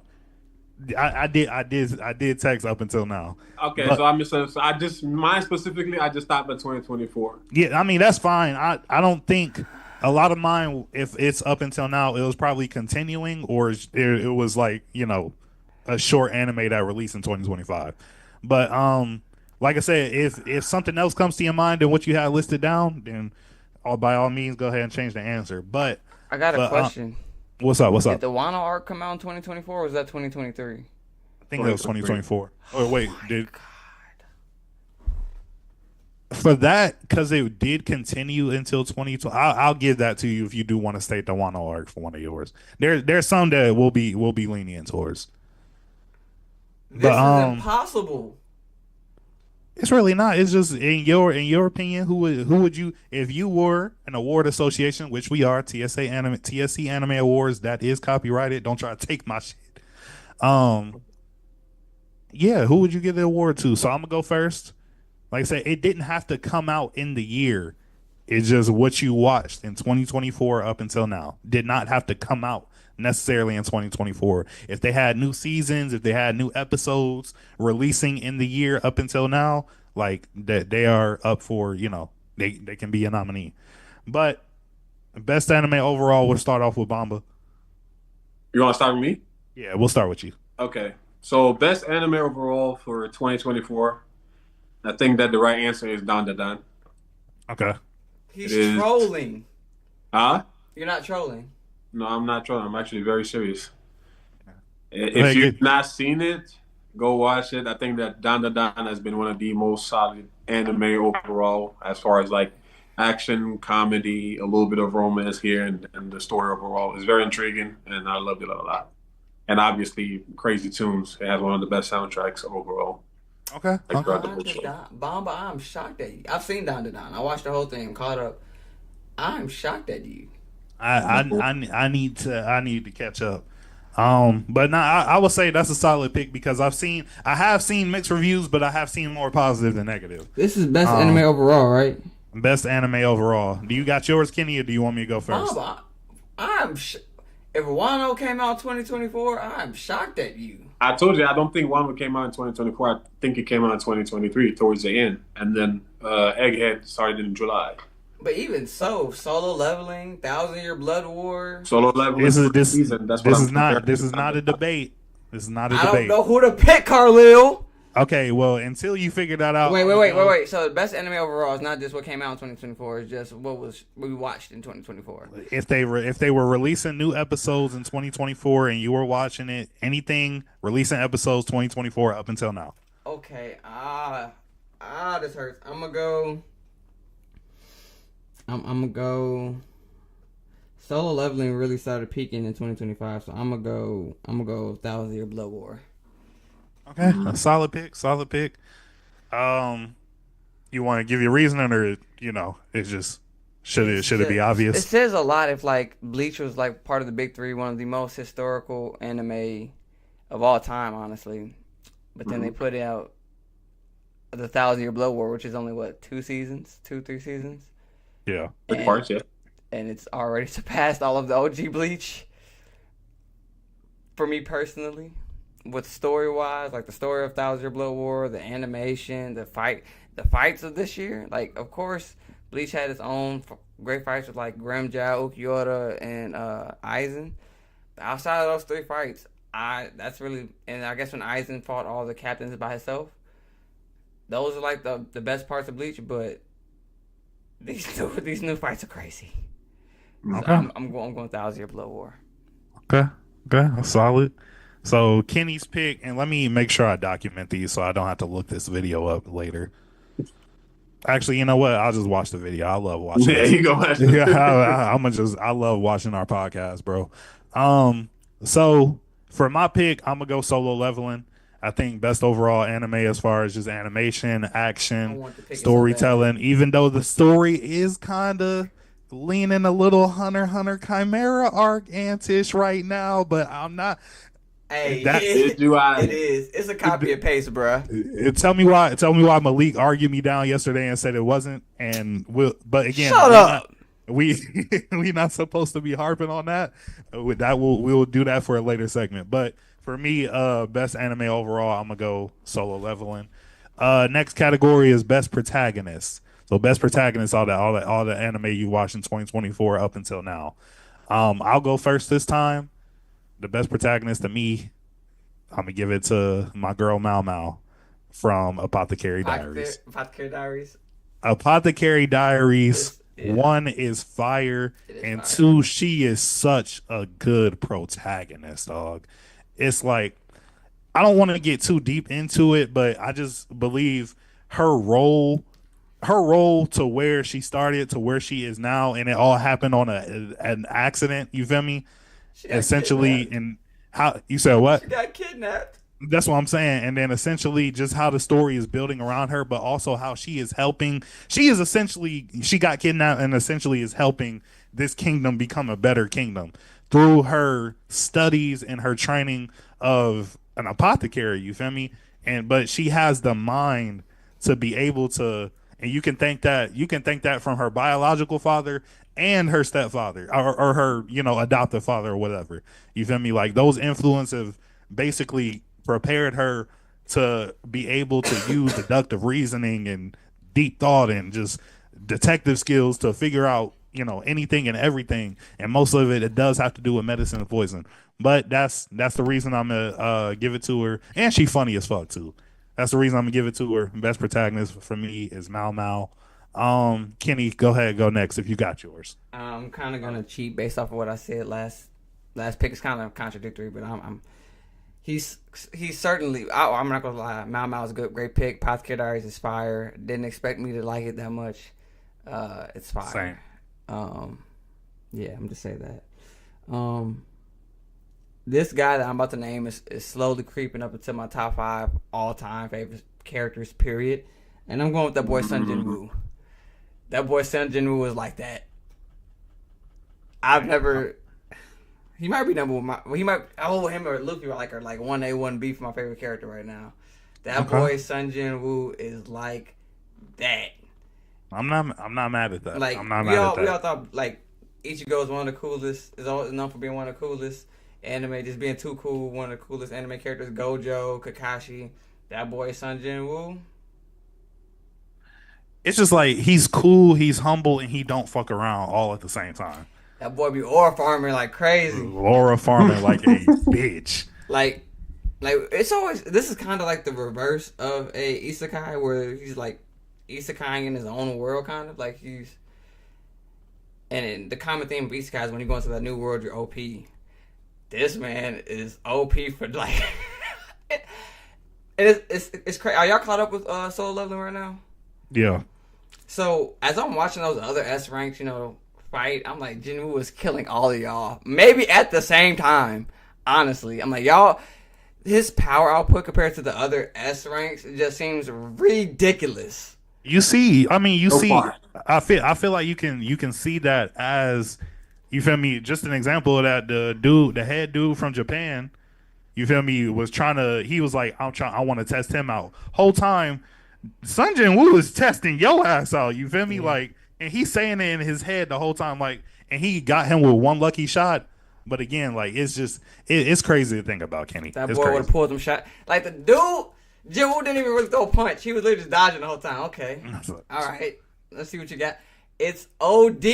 D: I did text up until now.
C: Okay,
D: But-
C: so I misunderstood. Mine specifically, I just stopped at 2024.
D: Yeah, I mean that's fine. I don't think a lot of mine, if it's up until now, it was probably continuing, or it was like a short anime that released in 2025. But like I said, if something else comes to your mind than what you had listed down, then by all means go ahead and change the answer. But
A: I got a question.
D: What's up?
A: Did the Wano arc come out in 2024 or was that 2023?
D: I think that was 2024. Oh wait, for that, because it did continue until 2020. I'll give that to you if you do want to state the Wano arc for one of yours. There's some that we'll be lenient towards.
A: This is impossible.
D: It's really not. It's just in your opinion, who would you, if you were an award association, which we are, TSC Anime Awards, that is copyrighted. Don't try to take my shit. Yeah, who would you give the award to? So I'm gonna go first. Like I said, it didn't have to come out in the year It's just what you watched in 2024 up until now. Did not have to come out necessarily in 2024. If they had new seasons, if they had new episodes releasing in the year up until now, like that they are up for, they can be a nominee. But best anime overall, we'll start off with Bamba.
C: You want to start with me?
D: Yeah, we'll start with you.
C: Okay. So best anime overall for 2024. I think that the right answer is Dan Da Dan.
D: Okay.
A: He's
C: It is.
A: trolling.
C: Huh?
A: You're not trolling.
C: No, I'm not trolling. I'm actually very serious.
D: Hey,
C: If you've not seen it, go watch it. I think that Dan Da Dan has been one of the most solid anime overall, as far as like action, comedy, a little bit of romance here, and the story overall is very intriguing, and I loved it a lot. And obviously, Crazy Tunes. It has one of the best soundtracks overall.
D: Okay.
C: Like, throughout the
A: Don
C: whole
A: Da
C: show.
A: Don. Bamba, I'm shocked at you. I've seen Don Da Don. I watched the whole thing, caught up. I'm shocked at you.
D: I need to catch up. But now I would say that's a solid pick because I have seen mixed reviews, but I have seen more positive than negative.
A: This is best anime overall, right?
D: Best anime overall. Do you got yours, Kenny, or do you want me to go first?
A: Bamba, if Wano came out 2024, I'm shocked at you.
C: I told you I don't think one came out in 2024. I think it came out in 2023 towards the end, and then Egghead started in July.
A: But even so, Solo Leveling, Thousand Year Blood War.
C: Solo Leveling season. That's what
D: This
C: I'm
D: is not
C: comparing.
D: a debate. This is not a
A: I don't
D: debate.
A: know who to pick, Carlil.
D: Okay, well, until you figure that out.
A: Wait. So the best anime overall is not just what came out in 2024. It's just what we watched in 2024.
D: If they were releasing new episodes in 2024 and you were watching it, anything releasing episodes 2024 up until now.
A: Okay. This hurts. I'm gonna go. I'm gonna go. Solo Leveling really started peaking in 2025, so I'm gonna go Thousand Year Blood War.
D: Okay, a solid pick. You want to give your reasoning, or it's just should it be
A: It
D: obvious?
A: says a lot if like Bleach was like part of the big three, one of the most historical anime of all time, honestly. But then they put out the Thousand Year Blood War, which is only what 3 seasons.
D: Yeah.
C: Big parts, yeah.
A: And it's already surpassed all of the OG Bleach. For me personally, with story-wise, like the story of Thousand Year Blood War, the animation, the fights of this year, like of course, Bleach had its own great fights with like Grimmjow, Ukiyoda, and Aizen. But outside of those 3 fights, that's really, and I guess when Aizen fought all the captains by himself, those are like the best parts of Bleach. But these new fights are crazy.
D: Okay.
A: So I'm going Thousand Year Blood War.
D: Okay, solid. So Kenny's pick, and let me make sure I document these so I don't have to look this video up later. Actually, you know what? I'll just watch the video. I love watching.
C: Yeah, you go ahead.
D: I love watching our podcast, bro. So for my pick, I'm gonna go Solo Leveling. I think best overall anime as far as just animation, action, storytelling. Even though the story is kind of leaning a little Hunter x Hunter Chimera arc antish right now, but I'm not.
A: Hey,
C: It
A: is. It's a copy and paste, bruh.
D: Tell me why Malik argued me down yesterday and said it wasn't. But again,
A: shut up.
D: We not supposed to be harping on that. We'll do that for a later segment. But for me, best anime overall, I'm gonna go Solo Leveling. Next category is best protagonist. So best protagonist, all the anime you watched in 2024 up until now. I'll go first this time. The best protagonist to me, I'm gonna give it to my girl Mau Mau from Apothecary Diaries. Apothecary Diaries. One is fire, and 2, she is such a good protagonist, dog. It's like, I don't want to get too deep into it, but I just believe her role to where she started to where she is now, and it all happened on an accident. You feel me? Essentially, and how you said what?
A: She got kidnapped.
D: That's what I'm saying. And then essentially just how the story is building around her, but also how she is helping. She got kidnapped and essentially is helping this kingdom become a better kingdom through her studies and her training of an apothecary, you feel me? But she has the mind to be able to, and you can thank that from her biological father and her stepfather or her adoptive father or whatever. You feel me? Like those influences have basically prepared her to be able to use deductive reasoning and deep thought and just detective skills to figure out anything and everything, and most of it does have to do with medicine and poison. But that's the reason I'm gonna give it to her, and she funny as fuck too. That's the reason I'm gonna give it to her. Best protagonist for me is Mal Mal. Kenny, go ahead, go next if you got yours.
A: I'm kind of gonna cheat based off of what I said last pick. It's kind of contradictory, but he's certainly. I'm not gonna lie. Mal Mal's a great pick. Apothecary Diaries is fire. Didn't expect me to like it that much. It's fire.
D: Same.
A: Yeah, I'm just say that. This guy that I'm about to name is slowly creeping up into my top 5 all-time favorite characters, period. And I'm going with that boy Sun Jin Woo. That boy Sun Jin Woo is like that. I've never. He might be number one. He might. Him or Luffy are like 1A, 1B for my favorite character right now. That boy Sun Jin Woo is like that.
D: I'm not mad at that.
A: Like
D: I'm not
A: we
D: mad
A: all
D: at that.
A: we all thought like Ichigo is one of the coolest. Is always known for being one of the coolest. Anime just being too cool. One of the coolest anime characters. Gojo, Kakashi. That boy Sun Jin Woo.
D: It's just like he's cool, he's humble, and he don't fuck around all at the same time.
A: That boy be ore farming like crazy.
D: Laura farming like a bitch.
A: Like it's always. This is kind of like the reverse of a isekai, where he's like isekai in his own world, kind of like he's. And the common theme of isekai is when you go into that new world, you're OP. This man is OP for like. It's crazy. Are y'all caught up with Solo Leveling right now?
D: Yeah.
A: So as I'm watching those other S ranks, fight, I'm like, Jinwoo is killing all of y'all. Maybe at the same time. Honestly, I'm like, y'all. His power output compared to the other S ranks, it just seems ridiculous.
D: You see,
C: far.
D: I feel like you can see that as, you feel me, just an example of that, the head dude from Japan, you feel me, he was like, I want to test him out. Whole time, Sun Jin Woo is testing your ass out, you feel me?
A: Yeah.
D: Like, and he's saying it in his head the whole time, like, and he got him with one lucky shot. But again, like, it's just, it's crazy to think about, Kenny.
A: That
D: It's
A: boy would
D: crazy.
A: have pulled them shot. Like the dude, Jinwoo didn't even really throw a punch. He was literally just dodging the whole time. Okay. All right. Let's see what you got. It's OD.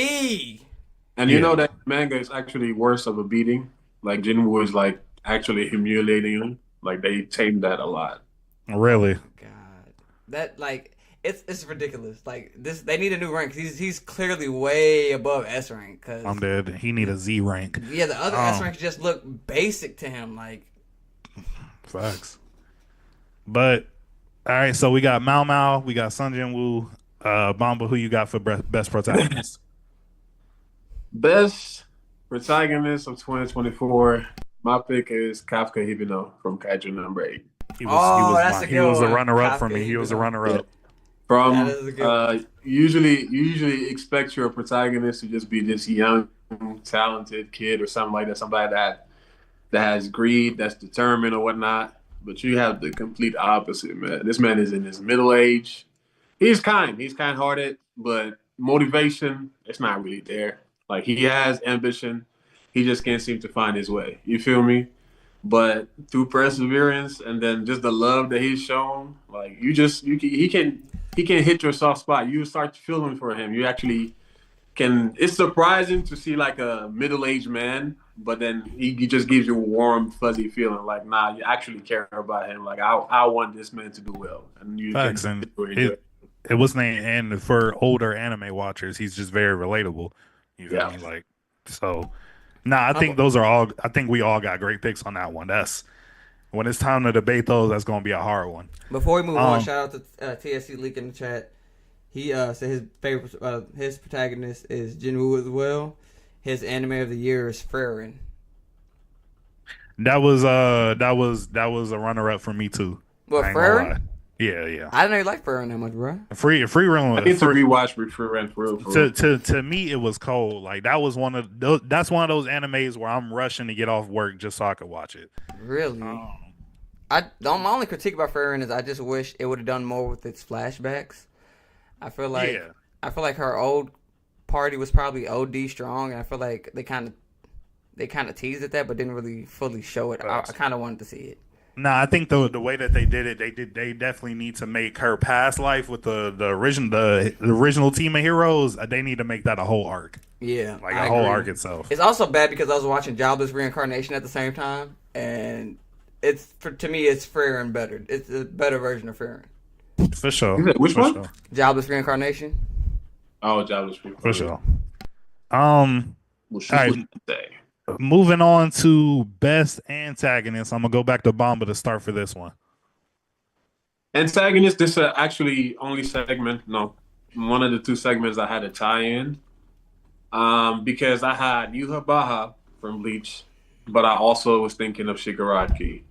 C: And you know that manga is actually worse of a beating. Like Jinwoo is like actually humiliating him. Like they tamed that a lot.
D: Really?
A: God. That like it's ridiculous. Like this, they need a new rank. He's clearly way above S rank. Cause
D: I'm dead. He need a Z rank.
A: yeah, the other S ranks just look basic to him. Like
D: Facts. But all right, so we got Mao Mao, we got Sun Jin Woo, Bamba. Who you got for best protagonist?
C: Best protagonist of 2024. My pick is Kafka Hibino from Kaiju number 8.
D: He was a
A: one.
D: runner-up for
A: Kafka
D: me. He was a
A: Hibino.
D: runner-up.
C: From
A: That is a good
C: usually expect your protagonist to just be this young, talented kid or something like that, somebody that has greed, that's determined or whatnot. But you have the complete opposite, man. This man is in his middle age. He's kind-hearted, but motivation, it's not really there. Like he has ambition, he just can't seem to find his way. You feel me? But through perseverance and then just the love that he's shown, like he can hit your soft spot. You start feeling for him. You actually can. It's surprising to see like a middle-aged man, but then he just gives you a warm, fuzzy feeling. like, nah, you actually care about him. Like I want this man to do well, and you
D: Facts,
C: can
D: and
C: enjoy it.
D: it wasn't, and for older anime watchers, he's just very relatable. You feel
C: Yeah.
D: me? Like, so. Nah, I think those are all. I think we all got great picks on that one. That's when it's time to debate those. That's going to be a hard one.
A: before we move on, shout out to TSC Leak in the chat. He said his favorite, his protagonist is Jinwoo as well. His anime of the year is Frieren.
D: That was a runner up for me too.
A: What,
D: I ain't gonna
A: Frieren?
D: lie. Yeah.
A: I didn't know you like Frieren that much, bro.
D: Free run.
C: I need to rewatch Free Rent for real.
D: To me, it was cold. Like that was one of those. That's one of those animes where I'm rushing to get off work just so I could watch it.
A: Really? My only critique about Frieren is I just wish it would have done more with its flashbacks. I feel like
D: Yeah.
A: her old party was probably OD strong, and I feel like they kind of teased at that, but didn't really fully show it. I kind of wanted to see it.
D: Nah, I think the way that they did it, they definitely need to make her past life with the original team of heroes. They need to make that a whole arc,
A: Yeah,
D: like
A: I
D: a whole
A: agree.
D: arc itself.
A: It's also bad because I was watching Jobless Reincarnation at the same time, and to me it's Farron better. It's a better version of Farron.
D: For sure.
C: Which
D: For
C: one?
D: sure.
A: Jobless Reincarnation.
C: Oh, jobless people.
D: For sure.
C: Well, she
D: All right.
C: would say.
D: Moving on to best antagonist. I'm gonna go back to Bomba to start for this one.
C: Antagonist, this is actually only segment. No, one of the two segments I had a tie in. Because I had Yuha Baha from Bleach, but I also was thinking of Shigaraki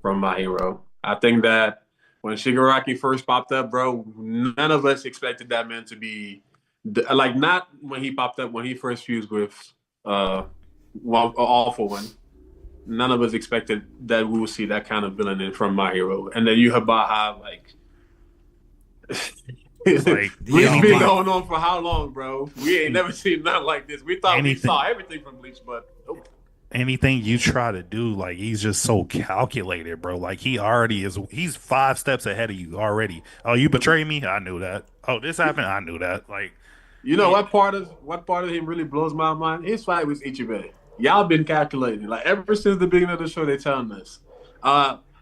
C: from My Hero. I think that when Shigaraki first popped up, bro, none of us expected that man to be like, not when he popped up, when he first fused with Awful One. None of us expected that we would see that kind of villain in from My Hero. And then Yuha Baha, like,
D: Like,
C: Bleach
A: yeah,
C: been
A: man.
C: going on for how long, bro? We ain't never seen nothing like this. We thought we
D: Anything.
C: saw everything from Bleach, but nope.
D: Anything you try to do, like he's just so calculated, bro. Like he's 5 steps ahead of you already. Oh, you betrayed me? I knew that. Oh, this happened? I knew that. Like,
C: You know what part of him really blows my mind? His fight with Ichiban. Y'all been calculating. Like, ever since the beginning of the show, they telling us.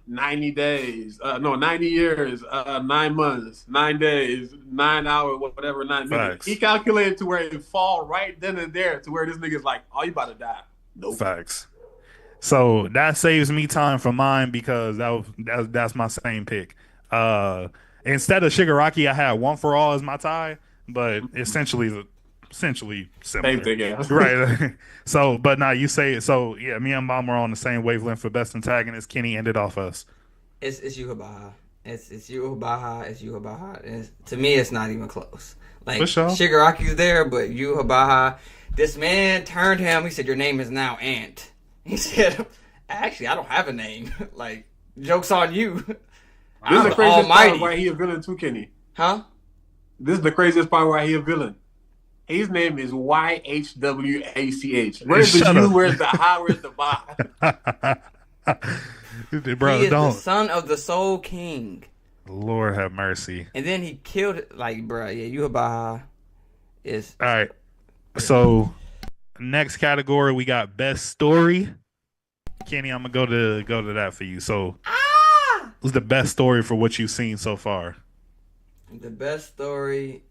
C: 90 days. 90 years, 9 months, 9 days, 9 hours, whatever, 9 minutes.
D: Facts.
C: He calculated to where it fall right then and there to where this nigga's like, oh, you about to die. Nope.
D: facts. So that saves me time for mine because that's my same pick. Instead of Shigaraki, I had One for All as my tie, but essentially similar.
C: Same thing, yeah.
D: Right. So, but now you say it. So, yeah, me and Mom were on the same wavelength for best antagonist. Kenny ended off us.
A: It's Yuha Baha. It's Yuha Baha. It's Yuha Baha. To me, it's not even close. Like,
D: For sure.
A: Shigaraki's there, but Yuha Baha. This man turned him. He said, "Your name is now Ant." He said, "Actually, I don't have a name. Like, joke's on you."
C: This is
A: I'm
C: the craziest
A: almighty.
C: part why he a villain too, Kenny.
A: Huh?
C: This is the craziest part why he a villain. His name is YHWACH. Where's the
D: Shut
C: U?
D: up.
C: Where's the H? Where's the Ba?
D: Bro,
A: He is the
D: don't.
A: son of the Soul King.
D: Lord have mercy.
A: And then he killed, like, bruh, yeah, Yuha Baha is...
D: All right. So, next category, we got best story. Kenny, I'm gonna go to that for you. So, what's the best story for what you've seen so far?
A: The best story.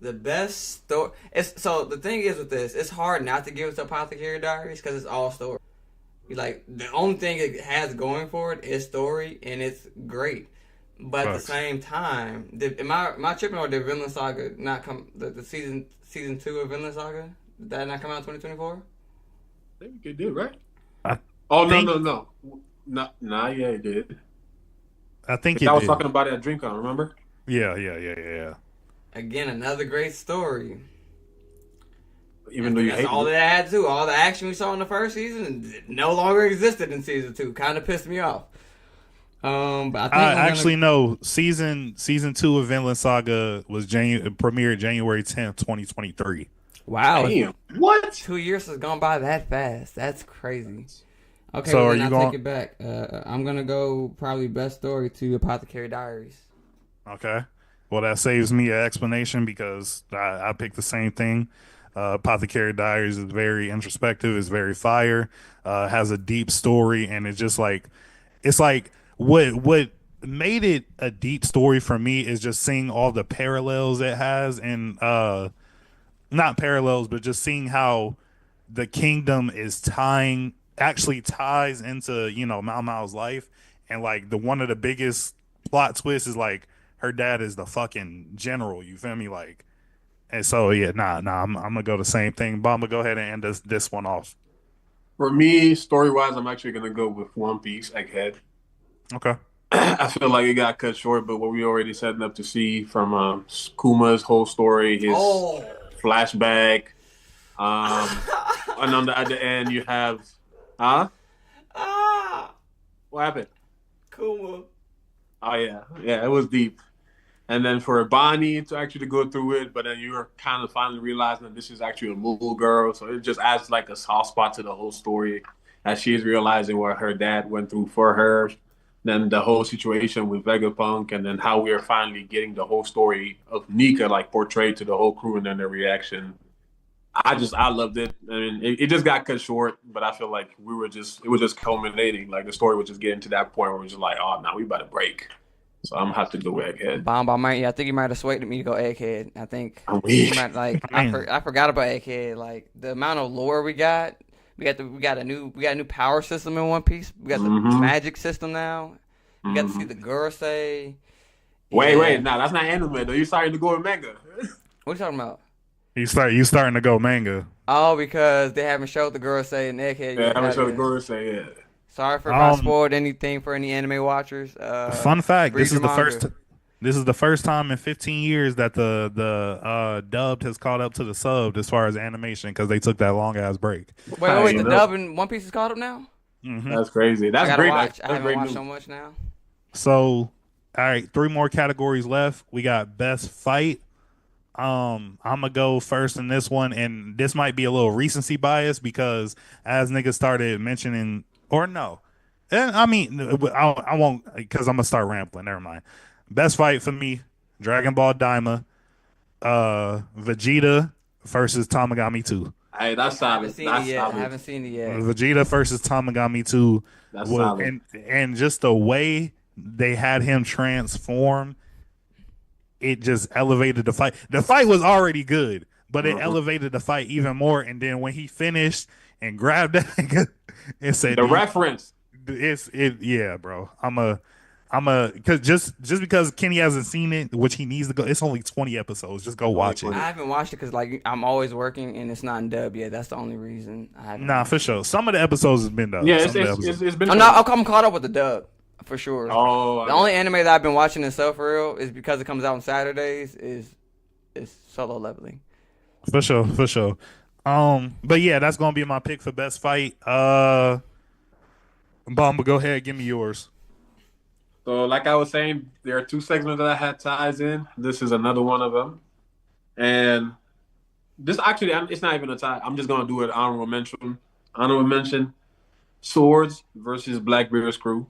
A: So the thing is with this, it's hard not to give it to Apothecary Diaries because it's all story. Like, the only thing it has going for it is story, and it's great. But at the
D: Facts.
A: same time, am I tripping, or did Vinland Saga not come? The season 2 of Vinland Saga, did that not come out in 2024?
C: I think it did, right?
D: I
C: Oh,
D: think-
C: no. Nah, yeah, it did.
D: I think
C: I
D: it
C: was
D: did.
C: talking about it at DreamCon, remember?
D: Yeah.
A: Again, another great story.
C: Even though you
A: That's
C: hate
A: all
C: it.
A: that had to. All the action we saw in the first season no longer existed in season 2. Kind of pissed me off. But I think
D: Actually, no. Season 2 of Vinland Saga was premiered January 10th, 2023.
A: wow,
C: Damn. What?
A: 2 years has gone by that fast. That's crazy. Okay,
D: So
A: well,
D: are
A: then
D: you
A: I'll
D: going-
A: take it back. I'm gonna go probably best story to Apothecary Diaries.
D: Okay. Well, that saves me an explanation because I picked the same thing. Apothecary Diaries is very introspective. It's very fire. Has a deep story, and it's like what made it a deep story for me is just seeing all the parallels it has, and not parallels, but just seeing how the kingdom actually ties into Mao Mao's life, and like one of the biggest plot twists is like her dad is the fucking general. You feel me? Like, and so yeah, I'm gonna go the same thing. But I'm gonna go ahead and end this one off.
C: For me, story-wise, I'm actually going to go with One Piece, Egghead.
D: Okay.
C: I feel like it got cut short, but what we already setting up to see from Kuma's whole story, his flashback, and on the other end you have, what happened?
A: Kuma.
C: Oh yeah, it was deep. And then for Bonnie to actually go through it, but then you're kind of finally realizing that this is actually a Moogle girl. So it just adds like a soft spot to the whole story as she's realizing what her dad went through for her. Then the whole situation with Vegapunk, and then how we are finally getting the whole story of Nika like portrayed to the whole crew and then their reaction. I loved it. I mean, it just got cut short, but I feel like it was just culminating. Like the story was just getting to that point where we're just like, oh, now we about to break. So I'm gonna have to go Egghead.
A: Bomb, I think you might have swayed me to go Egghead. I think
C: I'm weak.
A: you might, like I forgot about Egghead. Like the amount of lore we got. We got a new power system in One Piece. We got the magic system now. We got to see the Gurusei.
C: Wait, nah, that's not anime though. You're starting to go with manga.
A: What are you talking about?
D: You starting to go manga.
A: Oh, because they haven't showed the Gurusei and Egghead.
C: Yeah, I haven't showed the Gurusei yet.
A: Sorry for if I spoiled anything for any anime watchers.
D: Fun fact: this is the first time in 15 years that the dubbed has caught up to the subbed as far as animation because they took that long ass break.
A: Wait, the dub in One Piece is caught up now?
D: Mm-hmm.
C: That's crazy. That's
A: I gotta
C: great.
A: watch.
C: That's
A: I haven't
C: great
A: watched
C: news.
A: so much now.
D: So, all right, 3 more categories left. We got best fight. I'm gonna go first in this one, and this might be a little recency bias because as niggas started mentioning, or no, I mean, I won't because I'm gonna start rambling. Never mind. Best fight for me: Dragon Ball Daima, Vegeta versus Tamagami 2.
C: Hey, that's
A: I haven't
C: solid.
A: seen
C: That's
A: it yet.
C: solid.
A: I haven't seen it yet.
D: Vegeta versus Tamagami 2
C: That's solid.
D: and just the way they had him transform, it just elevated the fight. The fight was already good, but it elevated the fight even more. And then when he finished and grabbed that nigga and said
C: The reference.
D: yeah, bro. Cause just because Kenny hasn't seen it, which he needs to go. It's only 20 episodes. Just go watch it.
A: I haven't watched it because like I'm always working and it's not in dub yet. That's the only reason I haven't.
D: Nah, for sure. Some of the episodes has been done.
C: Yeah, it's been.
A: I'm caught up with the dub for sure.
C: Oh,
A: the only anime that I've been watching itself for real is because it comes out on Saturdays. Is Solo Leveling.
D: For sure. But yeah, that's gonna be my pick for best fight. Bomba, go ahead, give me yours.
C: So, like I was saying, there are 2 segments that I had ties in. This is another one of them, and this actually, it's not even a tie. I'm just gonna do it honorable mention. Honorable mention: Swords versus Blackbeard's crew.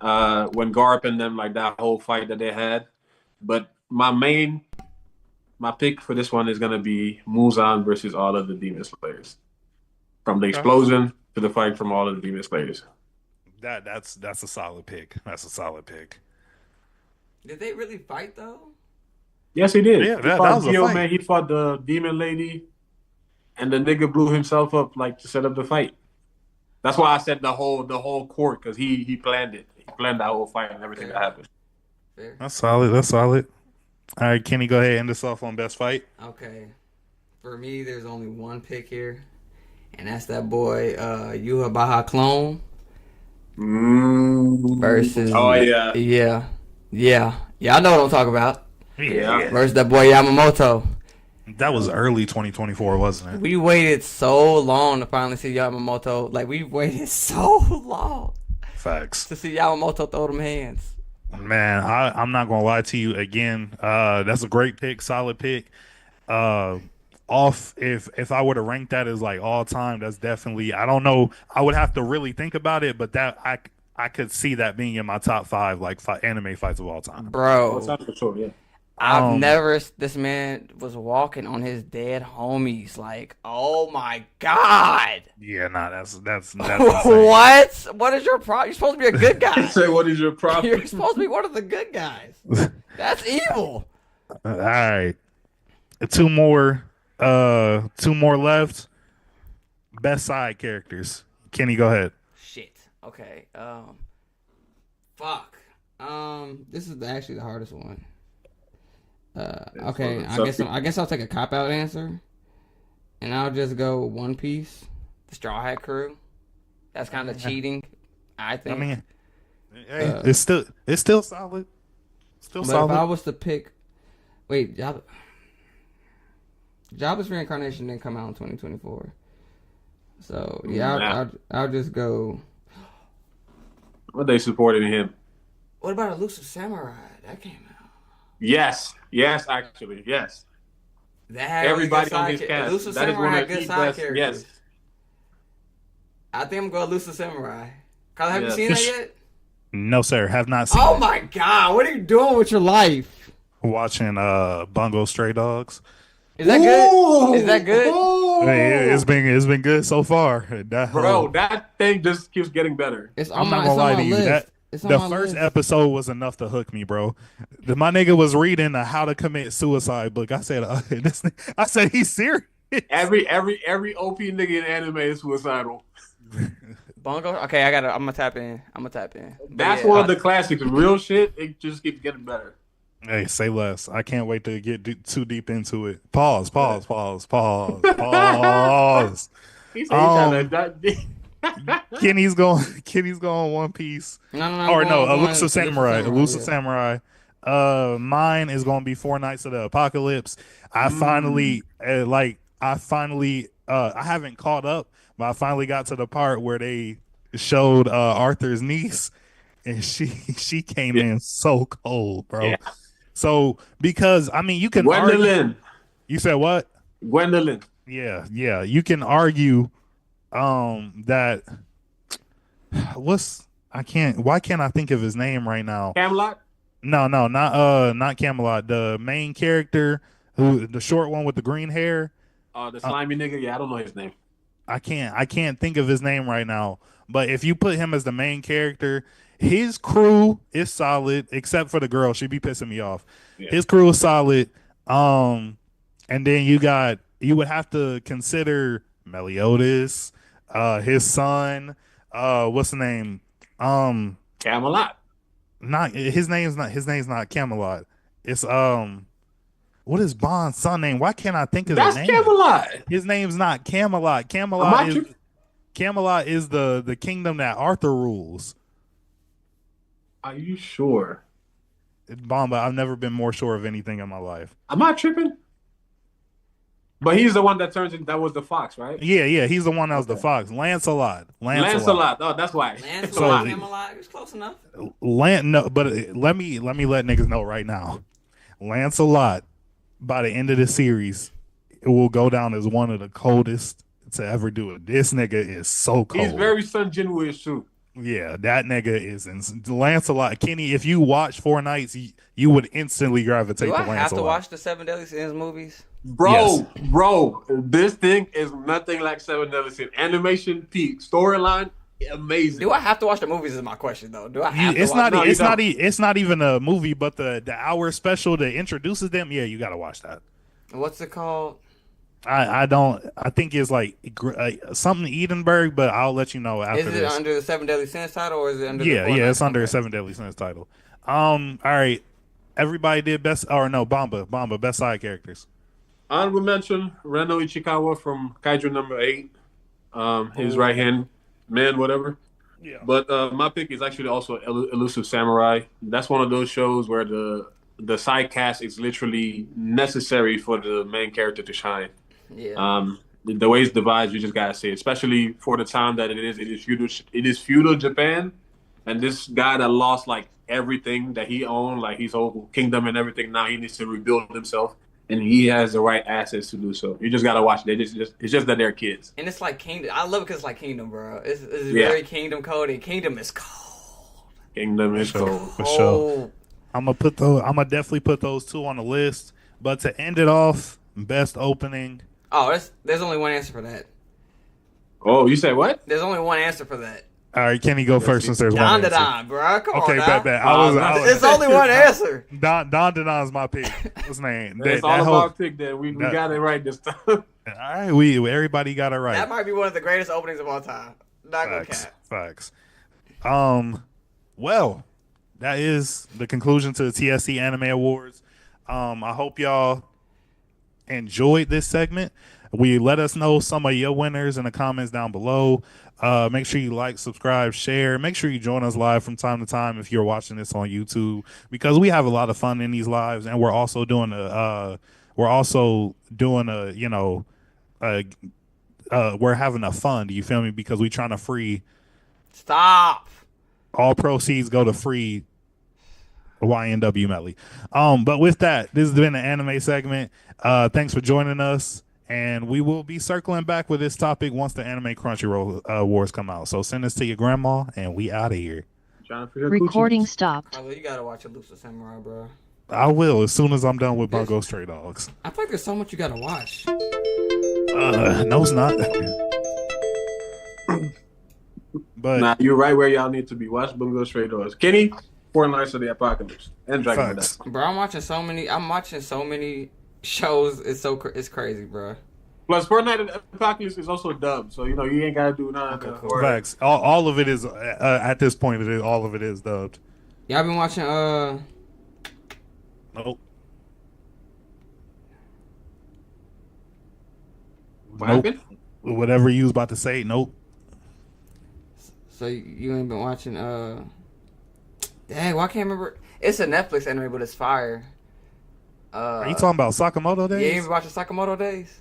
C: When Garp and them, like that whole fight that they had. But my pick for this one is gonna be Muzan versus all of the Demon Slayers. From the explosion to the fight from all of the Demon Slayers.
D: That's a solid pick. That's a solid pick.
A: Did they really fight though?
C: Yes, he did.
D: Yeah,
C: He
D: that
C: fought
D: was a
C: Geo,
D: fight.
C: man. He fought the Demon Lady, and the nigga blew himself up like to set up the fight. That's why I said the whole court because he planned it. He planned that whole fight and everything that happened.
A: Fair.
D: That's solid. All right, Kenny, go ahead and end us off on best fight.
A: Okay. For me, there's only one pick here, and that's that boy Yuha Baha Clone versus.
C: Oh yeah.
A: I know what I'm talking about.
C: Yeah.
A: Versus that boy Yamamoto.
D: That was early 2024, wasn't it?
A: We waited so long to finally see Yamamoto. Like we waited so long
D: Facts.
A: to see Yamamoto throw them hands.
D: Man, I'm not gonna lie to you again. That's a great pick, solid pick. If I were to rank that as like all time, that's definitely, I don't know. I would have to really think about it, but that I could see that being in my top 5 like anime fights of all time.
A: Bro,
C: For sure, yeah.
A: I've never. This man was walking on his dead homies. Like, oh my god!
D: Yeah, nah, that's
A: What? What is your problem? You're supposed to be a good guy.
C: Say, what is your problem?
A: You're supposed to be one of the good guys. That's evil.
D: All right, 2 more left. Best side characters. Kenny, go ahead.
A: Shit. Okay. Fuck. This is actually the hardest one. Okay. I guess I'll take a cop out answer, and I'll just go One Piece, the Straw Hat Crew. That's kind of cheating, I think.
D: I mean, hey, it's still solid. Still
A: but
D: solid.
A: if I was to pick, wait, Jabba's Reincarnation didn't come out in 2024, so yeah, I'll just go.
C: What they supporting him?
A: What about Elusive Samurai? That came out.
C: Yes, actually, yes.
A: That had really good
C: Everybody on
A: side
C: his
A: characters.
C: cast.
A: Elusive
C: That is
A: Samurai
C: one
A: had
C: of
A: good
C: the
A: side
C: best. Yes,
A: characters. I think I'm going Elusive Samurai. Cause have you seen that
C: yes.
A: yet?
D: No, sir, have not seen
A: Oh
D: it.
A: my god, what are you doing with your life?
D: Watching Bungo Stray Dogs.
A: Is that good? Is that
C: Ooh,
A: good?
D: Hey,
C: ooh.
D: it's been good so far.
C: Bro, that thing just keeps getting better.
D: I'm not gonna lie to you. That
A: It's on
D: the
A: my
D: first
A: list.
D: episode was enough to hook me, bro. My nigga was reading a How to Commit Suicide book. I said, I said he's serious.
C: Every OP nigga in anime is suicidal.
A: Bongo. Okay, I'm gonna tap in. I'm gonna tap in. But
C: That's
A: yeah,
C: one of the classics. Real shit. It just keeps getting better.
D: Hey, say less. I can't wait to get too deep into it. Pause.
C: Right.
D: Pause. Pause. Pause. Pause.
C: He said he trying
D: Um,
C: to.
D: Kenny's going. Kenny's going One Piece.
A: no, I'm
D: Or no,
A: going
D: Elusive Samurai. Elusive
A: Yeah.
D: Samurai. Mine is going to be Four Nights of the Apocalypse. I
C: Mm.
D: finally I haven't caught up, but I finally got to the part where they showed Arthur's niece, and she came
C: Yeah,
D: in so cold,
C: yeah.
D: bro. So because I mean, you can argue.
C: Gwendolyn.
D: You said what?
C: Gwendolyn.
D: Yeah. You can argue that what's I can't why can't I think of his name right now?
C: Camelot.
D: No, not Camelot. The main character, the short one with the green hair.
C: The
D: Uh,
C: slimy nigga. Yeah, I don't know his name.
D: I can't think of his name right now. But if you put him as the main character, his crew is solid, except for the girl. She be pissing me off.
C: Yeah.
D: His crew is solid. Um, and then you would have to consider Meliodas, his son, what's the name?
C: Camelot.
D: Not his name's not Camelot. It's what is Bond's son name? Why can't I think of the
C: That's
D: name?
C: Camelot.
D: His name's not Camelot.
C: Am I tripping?
D: Camelot is the kingdom that Arthur rules.
C: Are you sure?
D: Bomba, I've never been more sure of anything in my life.
C: Am I tripping? But he's the one that turns in. That was the fox, right?
D: Yeah, he's the one that was the
C: Okay.
D: fox. Lancelot.
C: Lancelot. Oh, that's why.
A: Lancelot,
D: So-
A: Camelot. It was close enough.
D: No, but let me let niggas know right now. Lancelot, by the end of the series, it will go down as one of the coldest to ever do it. This nigga is so cold.
C: He's very Sun Jinwoo-ish too.
D: Yeah, that nigga is Lancelot. Kenny, if you watch Four Nights, you would instantly gravitate
A: Do
D: to
A: I
D: Lancelot.
A: have to watch the Seven Deadly Sins movies?
C: Bro, this thing is nothing like Seven Deadly Sins. Animation peak, storyline amazing.
A: Do I have to watch the movies? Is my question though. Do I have
D: It's
A: to
D: not.
A: watch?
C: No, you
D: It's not.
C: don't.
D: It's not even a movie, but the hour special that introduces them. Yeah, you got to watch that.
A: What's it called?
D: I don't. I think it's like something Edinburgh, but I'll let you know after
A: Is it
D: this.
A: under the Seven Deadly Sins title, or is it under?
D: Yeah,
A: the Four
D: it's
A: Nights?
D: under a
A: Okay.
D: Seven Deadly Sins title. All right. Everybody did best, or no? Bomba, best side characters.
C: Honorable mention: Reno Ichikawa from Kaiju number 8. His right hand man, whatever.
D: Yeah.
C: But my pick is actually also Elusive Samurai. That's one of those shows where the side cast is literally necessary for the main character to shine.
A: Yeah.
C: The way it's divided, you just gotta see it, especially for the time that it is. It is feudal Japan, and this guy that lost like everything that he owned, like his whole kingdom and everything. Now he needs to rebuild himself, and he has the right assets to do so. You just gotta watch it. It's just that they're kids.
A: And it's like Kingdom. I love it because it's like Kingdom, bro. It's
C: Yeah.
A: very Kingdom coded. Kingdom is cold.
C: Kingdom is cold.
D: For sure. I'm gonna definitely put those two on the list. But to end it off, best opening.
A: Oh, there's only one answer for that.
C: Oh, you say what?
A: There's only one answer for that.
D: All right, Kenny, go first since there's one
A: Don
D: answer.
A: Don, bro. Come
D: Okay,
A: on now.
D: bet. I was
A: It's only one answer.
D: Don Don's my pick. What's his name?
C: It's all about pick. Then we got it right this time.
D: All right, we everybody got it right.
A: That might be one of the greatest openings of all time. Not gonna cap.
D: Facts. Well, that is the conclusion to the TSC Anime Awards. I hope y'all enjoyed this segment. Let us know some of your winners in the comments down below. Make sure you like, subscribe, share. Make sure you join us live from time to time if you're watching this on YouTube, because we have a lot of fun in these lives, and we're also doing we're having a fund. You feel me? Because we're trying to free
A: Stop.
D: all proceeds go to free YNW medley. But with that, this has been an anime segment. Thanks for joining us, and we will be circling back with this topic once the anime Crunchyroll awards come out. So send this to your grandma, and we out of here.
C: Trying to figure
E: Recording
C: coochies.
E: stopped.
A: Carlo, you gotta watch Elusive Samurai, bro.
D: I will as soon as I'm done with my Ghost Stray Dogs.
A: I feel like there's so much you gotta watch.
D: No, it's not. But
C: Nah, you're right where y'all need to be. Watch Bungo Stray Dogs. Kenny, Four Knights of the Apocalypse, and Dragon Ball.
D: facts.
A: Bro, I'm watching so many shows. It's crazy, bro.
C: Plus, Fortnite of the Apocalypse is also dubbed, so you know you ain't gotta do none of
A: Okay,
C: the
A: cool.
C: horror.
D: Facts. All of it is at this point. All of it is dubbed.
A: Y'all been watching
D: Nope.
C: What
D: Nope.
C: happened?
D: Whatever you was about to say. Nope.
A: so you ain't been watching dang, well, I can't remember. It's a Netflix anime, but it's fire.
D: Are you talking about Sakamoto
A: You ain't
D: Days?
A: been watching Sakamoto Days?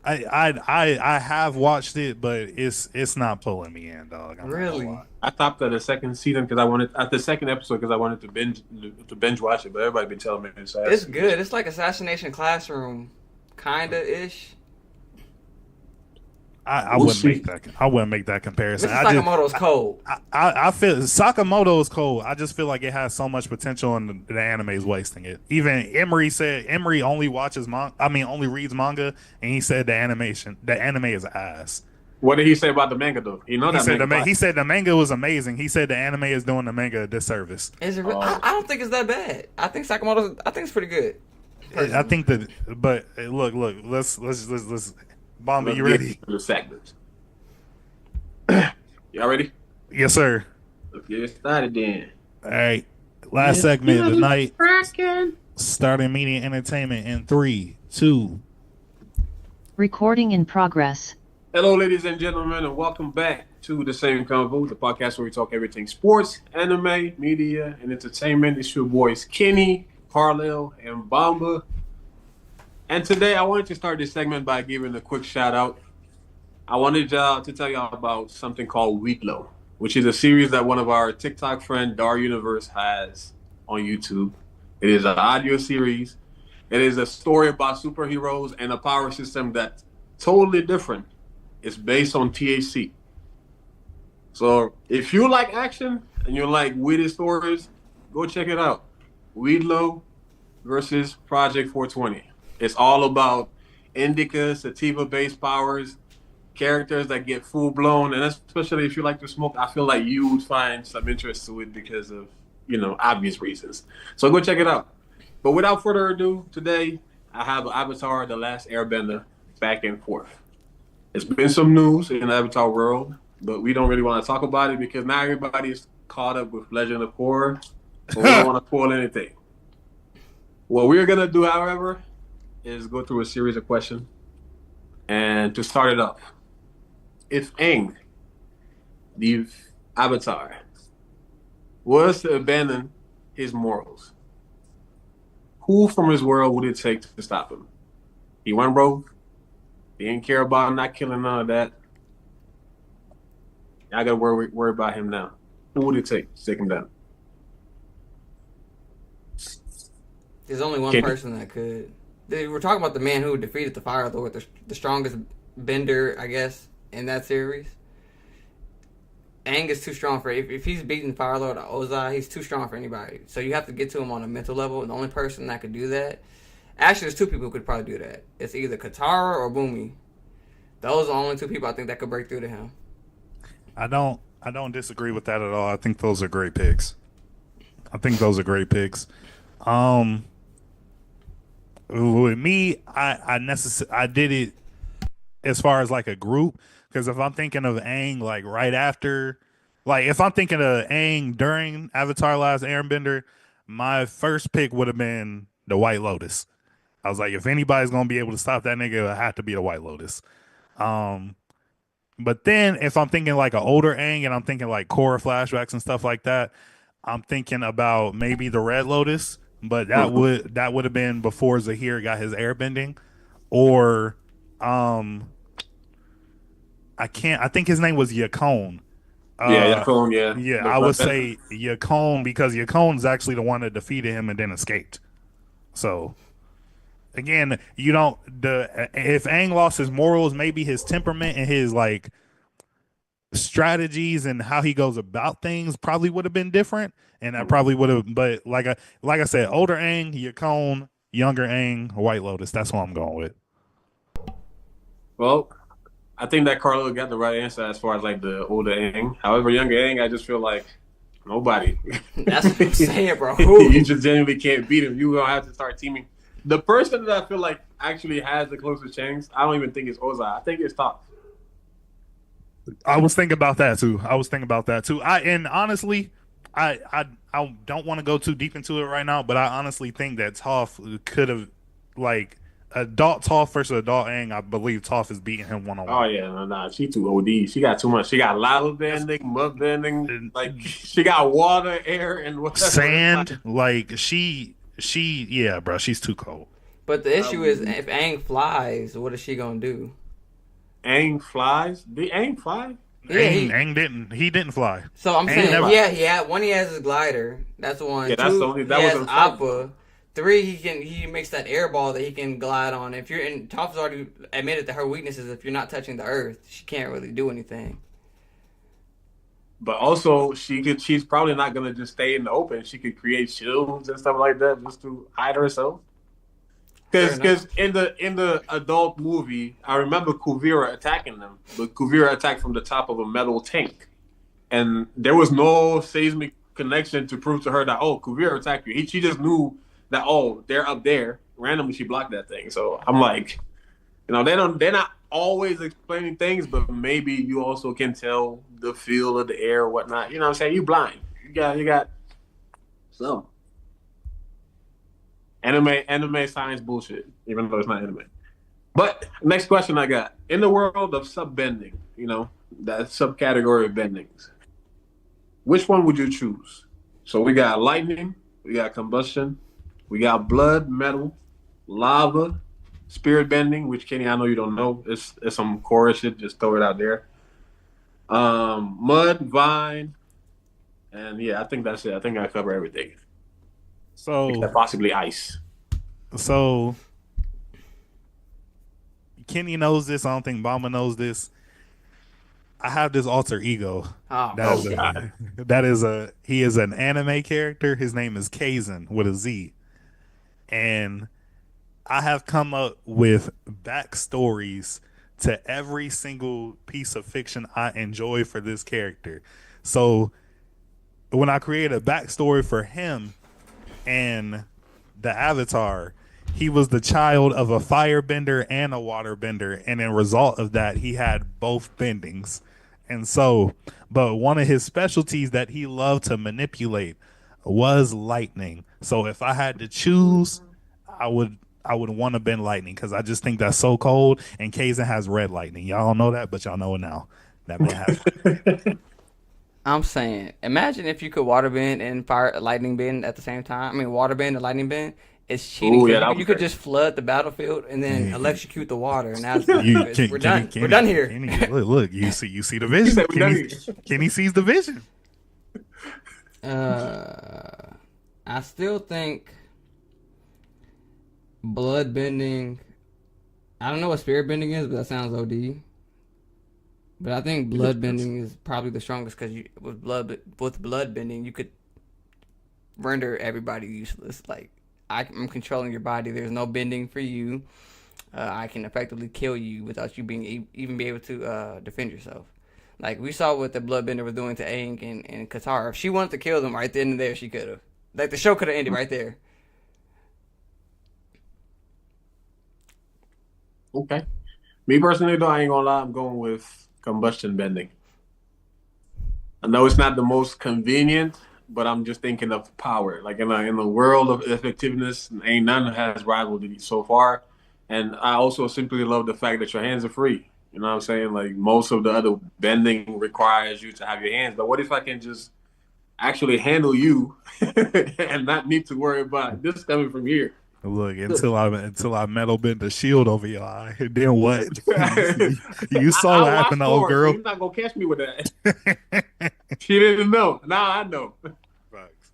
D: I have watched it, but it's not pulling me in, dog. I'm not gonna
A: Really?
D: lie.
C: I stopped at the second season because I wanted at the second episode because I wanted to binge watch it, but everybody been telling me it's ass.
A: It's good. It's like Assassination Classroom, kinda ish.
D: I
C: We'll
D: wouldn't
C: see.
D: make that. I wouldn't make that comparison.
A: Mr. Sakamoto's cold.
D: I feel Sakamoto is cool. I just feel like it has so much potential, and the anime is wasting it. Even Emery said Emery only only reads manga, and he said the anime is ass.
C: What did he say about the manga though? You know
D: He
C: that
D: said
C: manga.
D: he said the manga was amazing. He said the anime is doing the manga a disservice.
A: Is it?
C: Oh.
A: I don't think it's that bad. I think Sakamoto's. I think it's pretty good.
D: I think that, but look, let's Bomba,
C: Let's
D: you
C: get
D: ready?
C: to the segments. Y'all ready?
D: Yes, sir.
C: Let's get started then.
D: All right. Last segment of the night. Starting media entertainment in 3, 2.
E: Recording in progress.
C: Hello, ladies and gentlemen, and welcome back to the Same Convo, the podcast where we talk everything sports, anime, media, and entertainment. It's your boys Kenny, Carlisle, and Bomba. And today I wanted to start this segment by giving a quick shout out. I wanted to tell y'all about something called Weeklo, which is a series that one of our TikTok friend, Dar Universe, has on YouTube. It is an audio series. It is a story about superheroes and a power system that's totally different. It's based on THC. So if you like action and you like witty stories, go check it out. Weedlow versus Project 420. It's all about indica, sativa-based powers, characters that get full-blown, and especially if you like to smoke, I feel like you would find some interest to it because of, obvious reasons. So go check it out. But without further ado, today I have Avatar: The Last Airbender back and forth. It's been some news in the Avatar world, but we don't really want to talk about it because now everybody's caught up with Legend of Korra, so we don't want to spoil anything. What we're going to do, however, is go through a series of questions. And to start it off, if Aang, the Avatar, was to abandon his morals, who from his world would it take to stop him? He went rogue. He didn't care about not killing none of that. I gotta worry about him now. Who would it take to take him down?
A: There's only one
C: Kenny?
A: person that could. We're talking about the man who defeated the Fire Lord, the strongest bender, I guess, in that series. Aang is too strong for if he's beating Fire Lord Ozai, he's too strong for anybody. So you have to get to him on a mental level. And the only person that could do that, actually, there's two people who could probably do that. It's either Katara or Bumi. Those are the only two people I think that could break through to him.
D: I don't disagree with that at all. I think those are great picks. With me, I did it as far as like a group, because if I'm thinking of Aang like right after, like if I'm thinking of Aang during Avatar: Last Airbender, my first pick would have been the White Lotus. I was like, if anybody's gonna be able to stop that nigga, it have to be the White Lotus. But then if I'm thinking like an older Aang and I'm thinking like Korra flashbacks and stuff like that, I'm thinking about maybe the Red Lotus, but that would have been before Zahir got his airbending, or I think his name was Yakone.
C: Yeah, Yakone, yeah.
D: Yeah,
C: The
D: I would
C: brother.
D: say Yakone because Yakone's actually the one that defeated him and then escaped. So again, you don't the if Aang lost his morals, maybe his temperament and his like strategies and how he goes about things probably would have been different, and I probably would have. But like I said, older Aang, Yakone, younger Aang, White Lotus. That's what I'm going with.
C: Well, I think that Carlo got the right answer as far as like the older Aang. However, younger Aang, I just feel like nobody.
A: That's what I'm saying, bro.
C: You just genuinely can't beat him. You gonna have to start teaming. The person that I feel like actually has the closest chance, I don't even think it's Ozai. I think it's Toph.
D: I was thinking about that too. And honestly, I don't want to go too deep into it right now, but I honestly think that Toph could have like adult Toph versus adult Aang. I believe Toph is beating him one on
C: Oh
D: one.
C: yeah, no, she too OD. She got too much. She got lava bending, mud bending. Like she got water, air, and whatever.
D: Sand, like yeah, bro, she's too cold.
A: But the issue is, if Aang flies, what is she gonna do?
C: Aang flies. Did Aang fly?
A: Yeah,
D: Aang didn't fly.
A: So I'm
D: Aang
A: saying,
D: never-
A: yeah, he has his glider. That's one.
C: Yeah, that's
A: Two,
C: the only. That
A: he
C: was
A: has
C: in
A: Appa. 3, he makes that air ball that he can glide on. If you're in, Toph's already admitted that her weakness is if you're not touching the earth, she can't really do anything.
C: But also, she's probably not gonna just stay in the open. She could create shields and stuff like that just to hide herself. Because in the adult movie, I remember Kuvira attacking them, but Kuvira attacked from the top of a metal tank, and there was no seismic connection to prove to her that Kuvira attacked you. She just knew that they're up there. Randomly, she blocked that thing. So I'm like, they're not always explaining things, but maybe you also can tell the feel of the air or whatnot. You know what I'm saying? You blind. You got some. Anime science bullshit, even though it's not anime. But next question I got. In the world of subbending, that subcategory of bendings, which one would you choose? So we got lightning, we got combustion, we got blood, metal, lava, spirit bending, which Kenny, I know you don't know. It's some core shit, just throw it out there. Mud, vine, and yeah, I think that's it. I think I cover everything. Except possibly ice.
D: So Kenny knows this. I don't think Bama knows this. I have this alter ego. He is an anime character. His name is Kaizen with a Z. And I have come up with backstories to every single piece of fiction I enjoy for this character. So when I create a backstory for him, and the Avatar, he was the child of a firebender and a waterbender, and in result of that, he had both bendings. And so, but one of his specialties that he loved to manipulate was lightning. So if I had to choose, I would want to bend lightning because I just think that's so cold. And Kaizen has red lightning. Y'all don't know that, but y'all know it now. That may happen.
A: I'm saying, imagine if you could water bend and lightning bend at the same time. I mean, water bend and lightning bend. It's cheating.
C: Ooh, yeah,
A: you could just flood the battlefield and then electrocute the water, and now we're done.
D: Kenny,
A: We're done here.
D: Kenny, look, you see the vision. Kenny sees the vision.
A: I still think blood bending. I don't know what spirit bending is, but that sounds OD. But I think blood bending is probably the strongest because with blood bending, you could render everybody useless. Like I'm controlling your body. There's no bending for you. I can effectively kill you without you being even be able to defend yourself. Like we saw what the bloodbender was doing to Aang and Katara. If she wanted to kill them right then and there, she could have. Like the show could have ended right there.
C: Okay. Me personally, though, I ain't gonna lie. I'm going with combustion bending. I know it's not the most convenient, but I'm just thinking of power. Like in the world of effectiveness, ain't none has rivaled it so far. And I also simply love the fact that your hands are free. You know what I'm saying? Like most of the other bending requires you to have your hands. But what if I can just actually handle you and not need to worry about this coming from here?
D: Look, until I metal bent the shield over your eye. Then what? You saw what happened to old girl.
C: So you're not gonna catch me with that. She didn't know. Now I know.
D: Facts.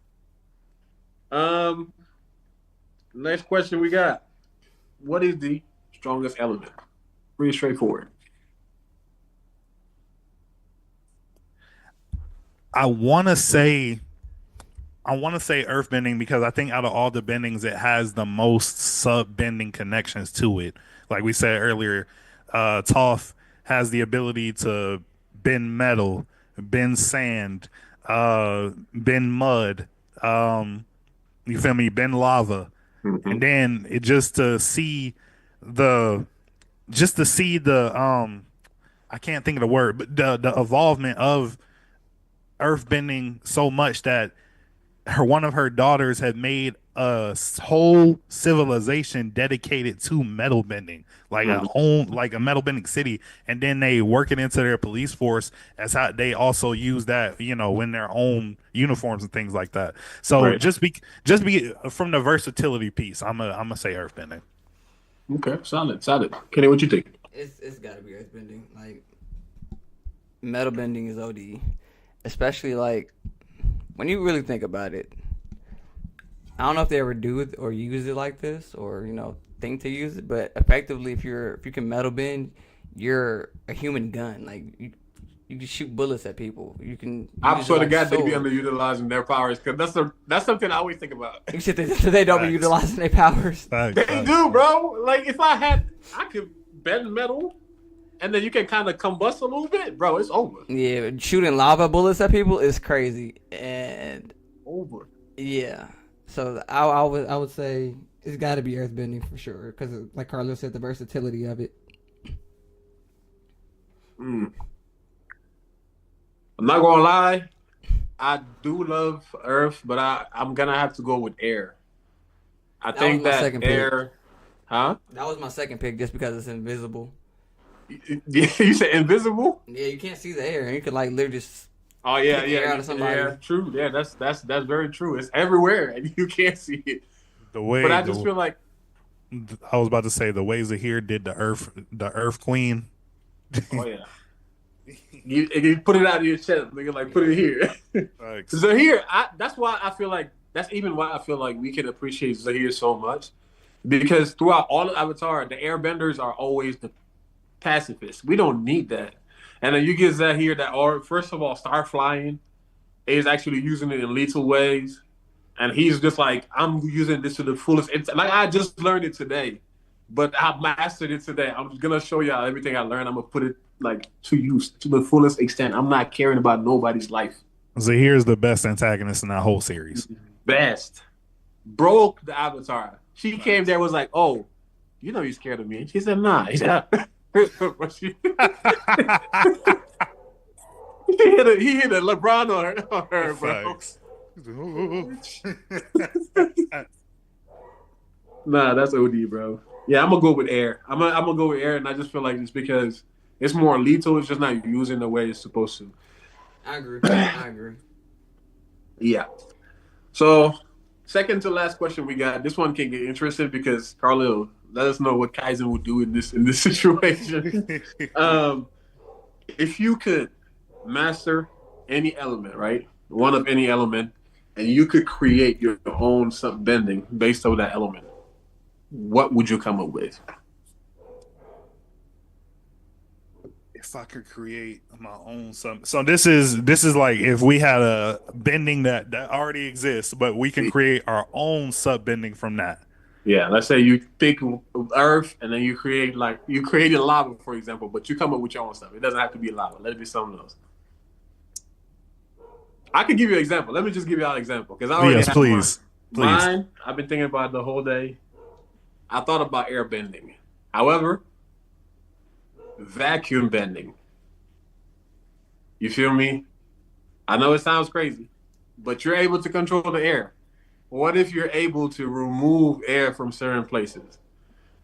C: Um, Next question we got. What is the strongest element? Pretty straightforward.
D: I want to say earthbending because I think out of all the bendings, it has the most sub-bending connections to it. Like we said earlier, Toph has the ability to bend metal, bend sand, bend mud. You feel me? Bend lava, and
C: Mm-hmm.
D: then it the just to see the I can't think of the word, but the evolvement of earthbending so much that one of her daughters had made a whole civilization dedicated to metal bending, like a metal bending city, and then they work it into their police force as how they also use that, in their own uniforms and things like that. So
C: Right.
D: just be from the versatility piece, I'm gonna say earthbending.
C: Okay. Solid. Solid. Kenny, what you think?
A: It's gotta be earthbending. Like metal bending is OD, especially like when you really think about it. I don't know if they ever do it or use it like this, or think to use it. But effectively, if you can metal bend, you're a human gun. Like you can shoot bullets at people. You can
C: I
A: use it
C: swear to
A: like
C: God, they be
A: swords.
C: underutilizing their powers because that's something I always think about.
A: You said they don't be
D: Facts.
A: utilizing their powers.
D: Facts,
C: They
D: facts,
C: do,
D: facts.
C: bro. Like if I could bend metal, and then you can kind of combust a little bit, bro. It's over.
A: Yeah, shooting lava bullets at people is crazy, and
C: Over.
A: yeah. So I would say it's got to be earthbending for sure because like Carlos said, the versatility of it.
C: Mm. I'm not gonna lie. I do love Earth, but I'm gonna have to go with air. I
A: That was
C: think
A: my
C: that
A: second pick.
C: air, huh?
A: That was my second pick just because it's invisible.
C: You said invisible?
A: Yeah, you can't see the air. You could like literally just
C: Oh yeah,
A: hit the air
C: yeah,
A: out of somebody.
C: yeah. True. Yeah, that's very true. It's everywhere, and you can't see it.
D: The
C: But
D: way
C: I just
D: the
C: feel like,
D: I was about to say the ways that here did the Earth Queen.
C: oh yeah, you put it out of your chest, nigga. Like put it here.
D: Facts.
C: Zahir, that's why I feel like that's even why I feel like we can appreciate Zahir so much because throughout all of Avatar, the Airbenders are always the pacifists. We don't need that. And then you get Zahir that are first of all start flying, is actually using it in lethal ways, and he's just like I'm using this to the fullest. It's like I just learned it today, but I mastered it today. I'm gonna show y'all everything I learned. I'm gonna put it like to use to the fullest extent. I'm not caring about nobody's life.
D: Zahir's the best antagonist in that whole series.
C: Best. Broke the Avatar. She came there was like, oh, you know you're scared of me. She said, nah. He said, he hit a LeBron on her bro.
D: Facts.
C: Nah, that's OD, bro. Yeah, I'm gonna go with air. I'm gonna go with air, and I just feel like it's because it's more lethal. It's just not using the way it's supposed to.
A: I agree. I agree.
C: Yeah. So, second to last question we got. This one can get interesting because Carlo, let us know what Kaizen would do in this situation. If you could master any element, right? One of any element, and you could create your own sub bending based on that element, what would you come up with?
D: If I could create my own something. So this is like if we had a bending that already exists, but we can create our own sub bending from that.
C: Yeah, let's say you pick Earth, and then you created lava, for example, but you come up with your own stuff. It doesn't have to be lava. Let it be something else. I could give you an example. Let me just give you an example because I already
D: Yes,
C: have
D: please.
C: mine.
D: Please.
C: Mine, I've been thinking about it the whole day. I thought about air bending. However, vacuum bending. You feel me? I know it sounds crazy, but you're able to control the air. What if you're able to remove air from certain places?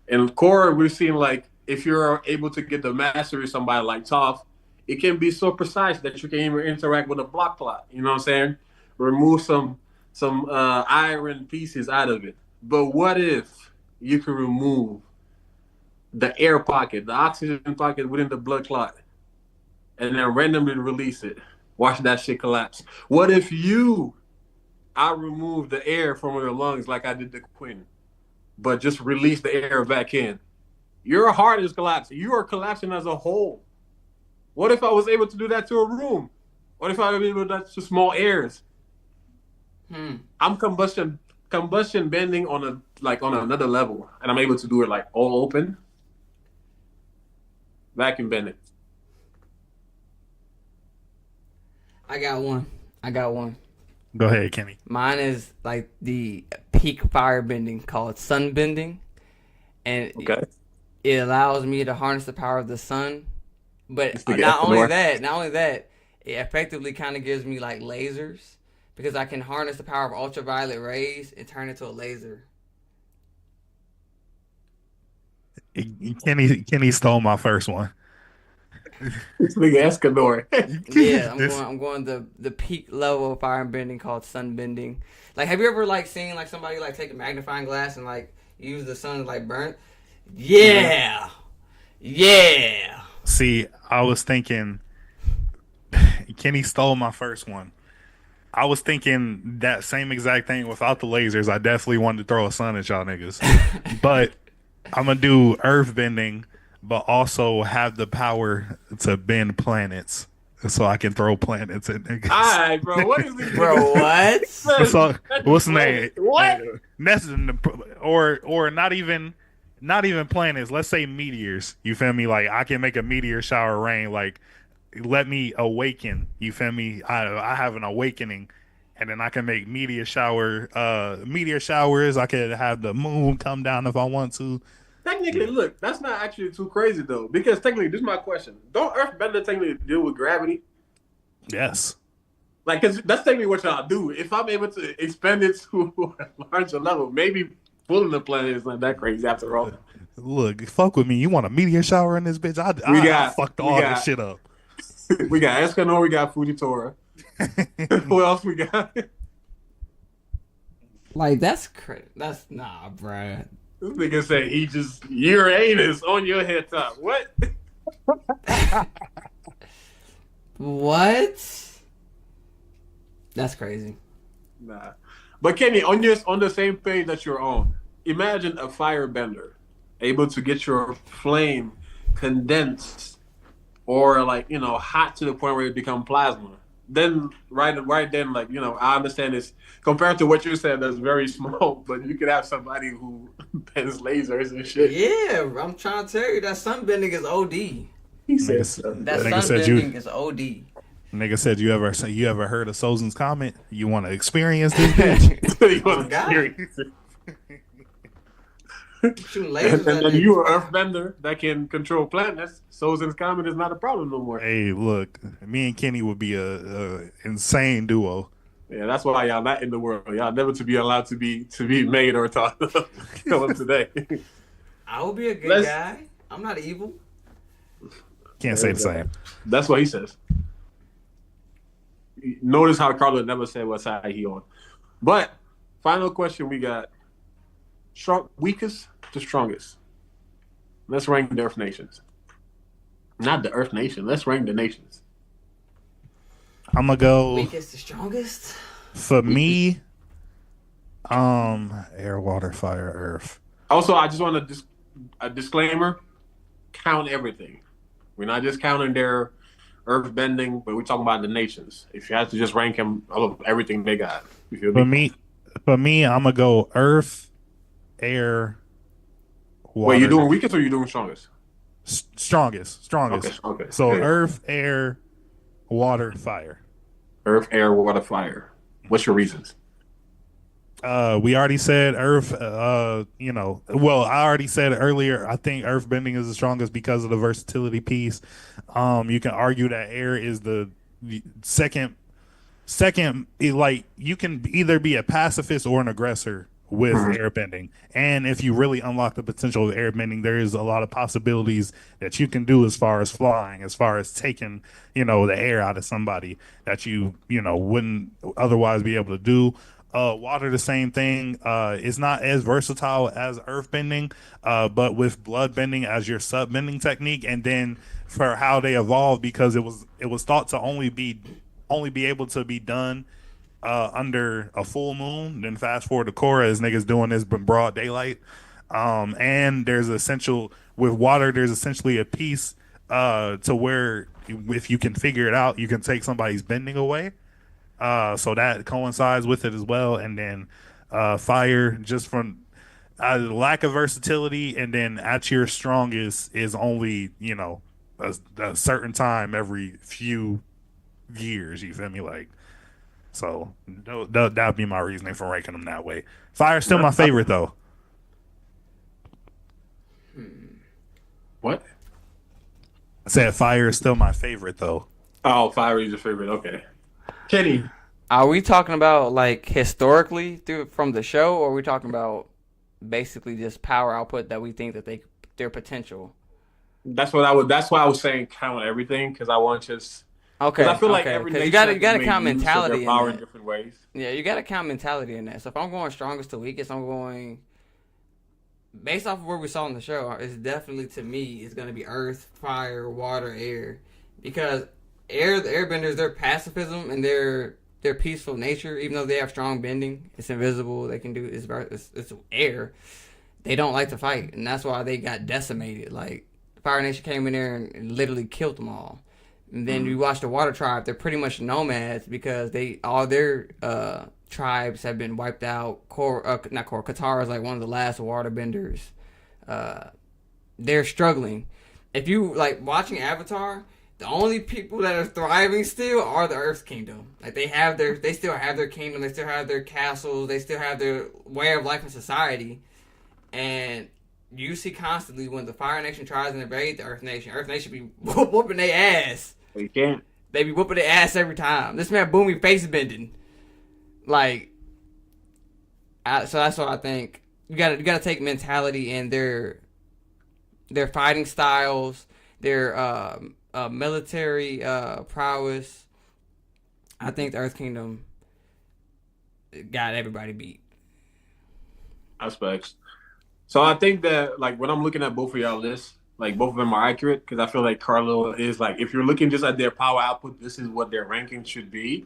C: In Korra, we've seen like if you're able to get the mastery of somebody like Toph, it can be so precise that you can even interact with a block plot. You know what I'm saying? Remove some iron pieces out of it. But what if you can remove the air pocket, the oxygen pocket within the blood clot, and then randomly release it? Watch that shit collapse. What if I remove the air from your lungs like I did the Queen, but just release the air back in? Your heart is collapsing. You are collapsing as a whole. What if I was able to do that to a room? What if I was able to do that to small airs? I'm combustion bending on another level, and I'm able to do it like all open. Vacuum bending.
A: I got one.
D: Go ahead, Kenny.
A: Mine is like the peak fire bending called sun bending, and
C: Okay.
A: it allows me to harness the power of the sun. But
C: the
A: not only
C: north.
A: that, it effectively kind of gives me like lasers because I can harness the power of ultraviolet rays and turn it to a laser.
D: Kenny stole my first one.
C: This nigga Escanor.
A: Yeah,
D: This-
A: I'm going the peak level of fire bending called sun bending. Like, have you ever like seen like somebody like take a magnifying glass and like use the sun to like burn? Yeah, yeah.
D: See, I was thinking Kenny stole my first one. I was thinking that same exact thing without the lasers. I definitely wanted to throw a sun at y'all niggas. But I'm gonna do earth bending, but also have the power to bend planets. So I can throw planets at niggas.
C: All right, bro. What is this?
A: Bro, what?
D: So, what's the name?
C: What?
D: That's or not even planets. Let's say meteors. You feel me? Like I can make a meteor shower rain. Like let me awaken. You feel me? I have an awakening, and then I can make meteor showers. I could have the moon come down if I want to.
C: Technically, look, that's not actually too crazy though, because technically, this is my question: don't Earthbender technically deal with gravity?
D: Yes.
C: Like, cause that's technically what y'all do. If I'm able to expand it to a larger level, maybe pulling the planet is not that crazy after all.
D: Look, fuck with me. You want a meteor shower in this bitch? I fucked all this shit up.
C: We got Escanor, we got Fujitora. Who else we got?
A: Like that's crazy. That's nah, bruh.
C: This nigga said he just Uranus on your head top. What?
A: What? That's crazy.
C: Nah. But Kenny, on the same page that you're on, imagine a firebender able to get your flame condensed or like, hot to the point where it become plasma. Then right then, like, I understand this compared to what you said, that's very small, but you could have somebody who bends lasers and shit.
A: Yeah, I'm trying to tell you that sunbending is OD.
C: He said
A: That
D: Nigga said
A: sunbending is OD.
D: Nigga said you ever heard of Sozin's comment? You want to experience this bitch?
C: you want
A: Oh,
C: to
A: God.
C: hear
A: Shooting lasers
C: and
A: at
C: then
A: niggas.
C: you are Earthbender that can control planets. Sozin's comment is not a problem no more.
D: Hey, look, me and Kenny would be a insane duo.
C: Yeah, that's why y'all not in the world. Y'all never to be allowed to be made or taught today.
A: I will be a good guy. I'm not evil.
D: Can't say the same.
C: That's what he says. Notice how Carlo never said what side he on. But final question we got: weakest to strongest. Let's rank the Earth nations. Not the Earth nation. Let's rank the nations.
D: I'm gonna go
A: Weakest to strongest.
D: for me. Air, water, fire, earth.
C: Also, I just want to a disclaimer: count everything. We're not just counting their earth bending, but we're talking about the nations. If you have to just rank them, of everything they got. You feel me?
D: For me, I'm gonna go earth, air, water.
C: Wait, you doing weakest or you doing strongest?
D: Strongest.
C: Okay.
D: So
C: Okay.
D: earth, air, water, fire.
C: Earth, air, water, fire. What's your reasons?
D: We already said earth. I already said earlier. I think earth bending is the strongest because of the versatility piece. You can argue that air is the second. Like you can either be a pacifist or an aggressor with airbending, and if you really unlock the potential of airbending, there is a lot of possibilities that you can do as far as flying, as far as taking the air out of somebody that you wouldn't otherwise be able to do. Water, the same thing. It's not as versatile as earth bending, but with blood bending as your sub bending technique, and then for how they evolved, because it was thought to only be only be able to be done under a full moon. Then fast forward to Korra, as niggas doing this in broad daylight. And there's essential with water. There's essentially a piece to where if you can figure it out, you can take somebody's bending away. So that coincides with it as well. And then fire, just from lack of versatility, and then at your strongest is only a certain time every few years. You feel me? Like, so that'd be my reasoning for ranking them that way. Fire's still my favorite though.
C: What?
D: I said fire is still my favorite though.
C: Oh, fire is your favorite. Okay. Kenny.
A: Are we talking about like historically from the show, or are we talking about basically just power output that we think that their potential?
C: That's why I was saying count everything, because I want just.
A: Okay.
C: I feel like
A: okay.
C: every
A: 'Cause
C: nation
A: you gotta
C: made
A: count
C: use of
A: mentality
C: their power
A: in
C: in
A: that.
C: different ways.
A: Yeah, you gotta count mentality in that. So if I'm going strongest to weakest, I'm going based off of what we saw in the show. It's definitely, to me, it's gonna be earth, fire, water, air, because the airbenders, their pacifism and their peaceful nature, even though they have strong bending, it's invisible. They can do it's air. They don't like to fight, and that's why they got decimated. Like Fire Nation came in there and literally killed them all. And then you watch the Water Tribe; they're pretty much nomads because all their tribes have been wiped out. Katara is like one of the last waterbenders. They're struggling. If you like watching Avatar, the only people that are thriving still are the Earth Kingdom. Like they still have their kingdom, they still have their castles, they still have their way of life and society. And you see constantly when the Fire Nation tries to invade the Earth Nation be whooping their ass.
C: They can't.
A: They be whooping their ass every time. This man Boomy face bending. Like, so that's what I think. You gotta take mentality and their fighting styles, their military prowess. I think the Earth Kingdom got everybody beat.
C: Aspects. So I think that, like, when I'm looking at both of y'all lists, like, both of them are accurate, because I feel like Carlo is, like, if you're looking just at their power output, this is what their ranking should be.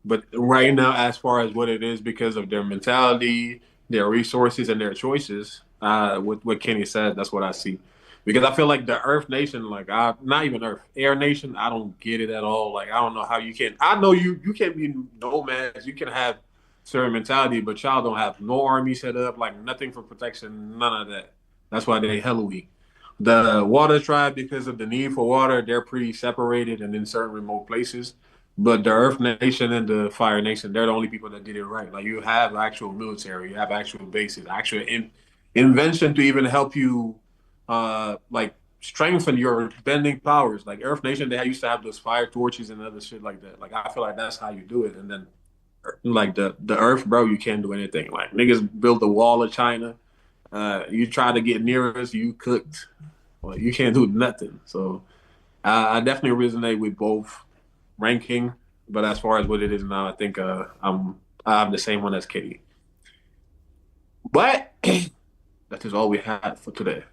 C: But right now, as far as what it is, because of their mentality, their resources, and their choices, with what Kenny said, that's what I see. Because I feel like the Earth Nation, like, not even Earth, Air Nation, I don't get it at all. Like, I don't know how you can. I know you can be nomads, you can have certain mentality, but y'all don't have no army set up, like nothing for protection, none of that. That's why they hella weak. The Water Tribe, because of the need for water, they're pretty separated and in certain remote places. But the Earth Nation and the Fire Nation, they're the only people that did it right. Like, you have actual military, you have actual bases, actual invention to even help you, like, strengthen your bending powers. Like Earth Nation, they used to have those fire torches and other shit like that. Like, I feel like that's how you do it. And then, like, the Earth, bro, you can't do anything. Like, niggas built the wall of China. You try to get near us, you cooked. Well, you can't do nothing. So I definitely resonate with both ranking, but as far as what it is now, I think I have the same one as Kitty. But that is all we had for today.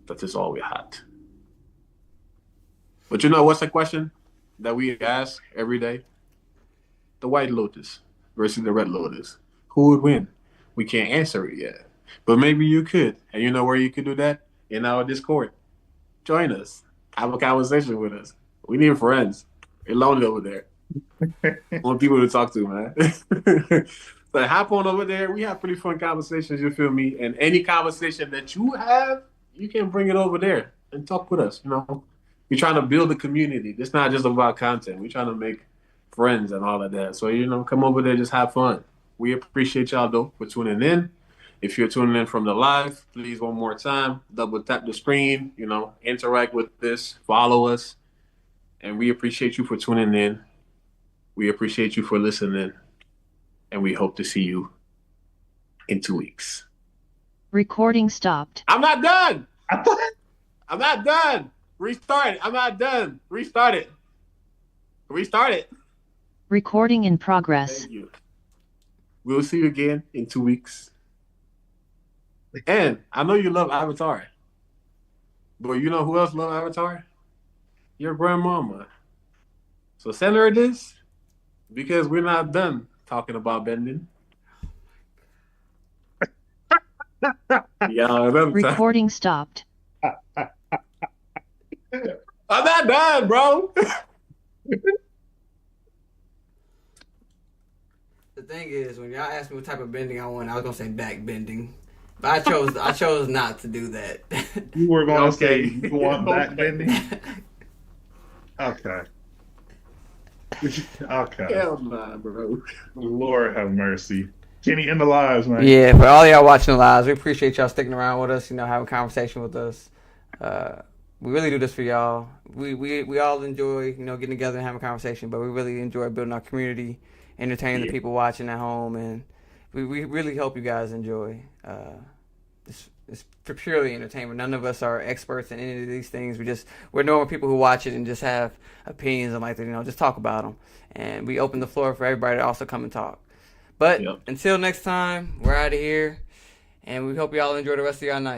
C: That is all we had. But you know what's the question that we ask every day? The White Lotus versus the Red Lotus. Who would win? We can't answer it yet. But maybe you could. And you know where you could do that? In our Discord. Join us. Have a conversation with us. We need friends. We're lonely over there. I want people to talk to, man. So hop on over there. We have pretty fun conversations, you feel me? And any conversation that you have, you can bring it over there and talk with us, you know? We're trying to build a community. It's not just about content. We're trying to make friends and all of that. So, you know, come over there, just have fun. We appreciate y'all, though, for tuning in. If you're tuning in from the live, please, one more time, double tap the screen, you know, interact with this, follow us. And we appreciate you for tuning in. We appreciate you for listening. And we hope to see you in 2 weeks.
E: Recording stopped.
C: I'm not done. I'm not done. Restart it. I'm not done. Restart it. Restart it.
E: Recording in progress.
C: Thank you. We'll see you again in 2 weeks. And I know you love Avatar. But you know who else loves Avatar? Your grandmama. So send her this because we're not done talking about bending. Yeah,
E: Recording stopped.
C: I'm not done, bro.
A: The thing is, when y'all asked me what type of bending I want, I was gonna say back bending, but I chose not to do that.
D: You were going to say
C: Okay.
D: you want back bending? Okay. Okay.
C: Hell nah, bro.
D: Lord have mercy. Kenny, in the lives, man.
A: Yeah, for all y'all watching the lives, we appreciate y'all sticking around with us. Having a conversation with us. We really do this for y'all. We all enjoy getting together and having a conversation, but we really enjoy building our community, entertaining the people watching at home, and we really hope you guys enjoy. It's for purely entertainment. None of us are experts in any of these things. We're normal people who watch it and just have opinions and like to just talk about them. And we open the floor for everybody to also come and talk. But until next time, we're out of here, and we hope y'all enjoy the rest of your night.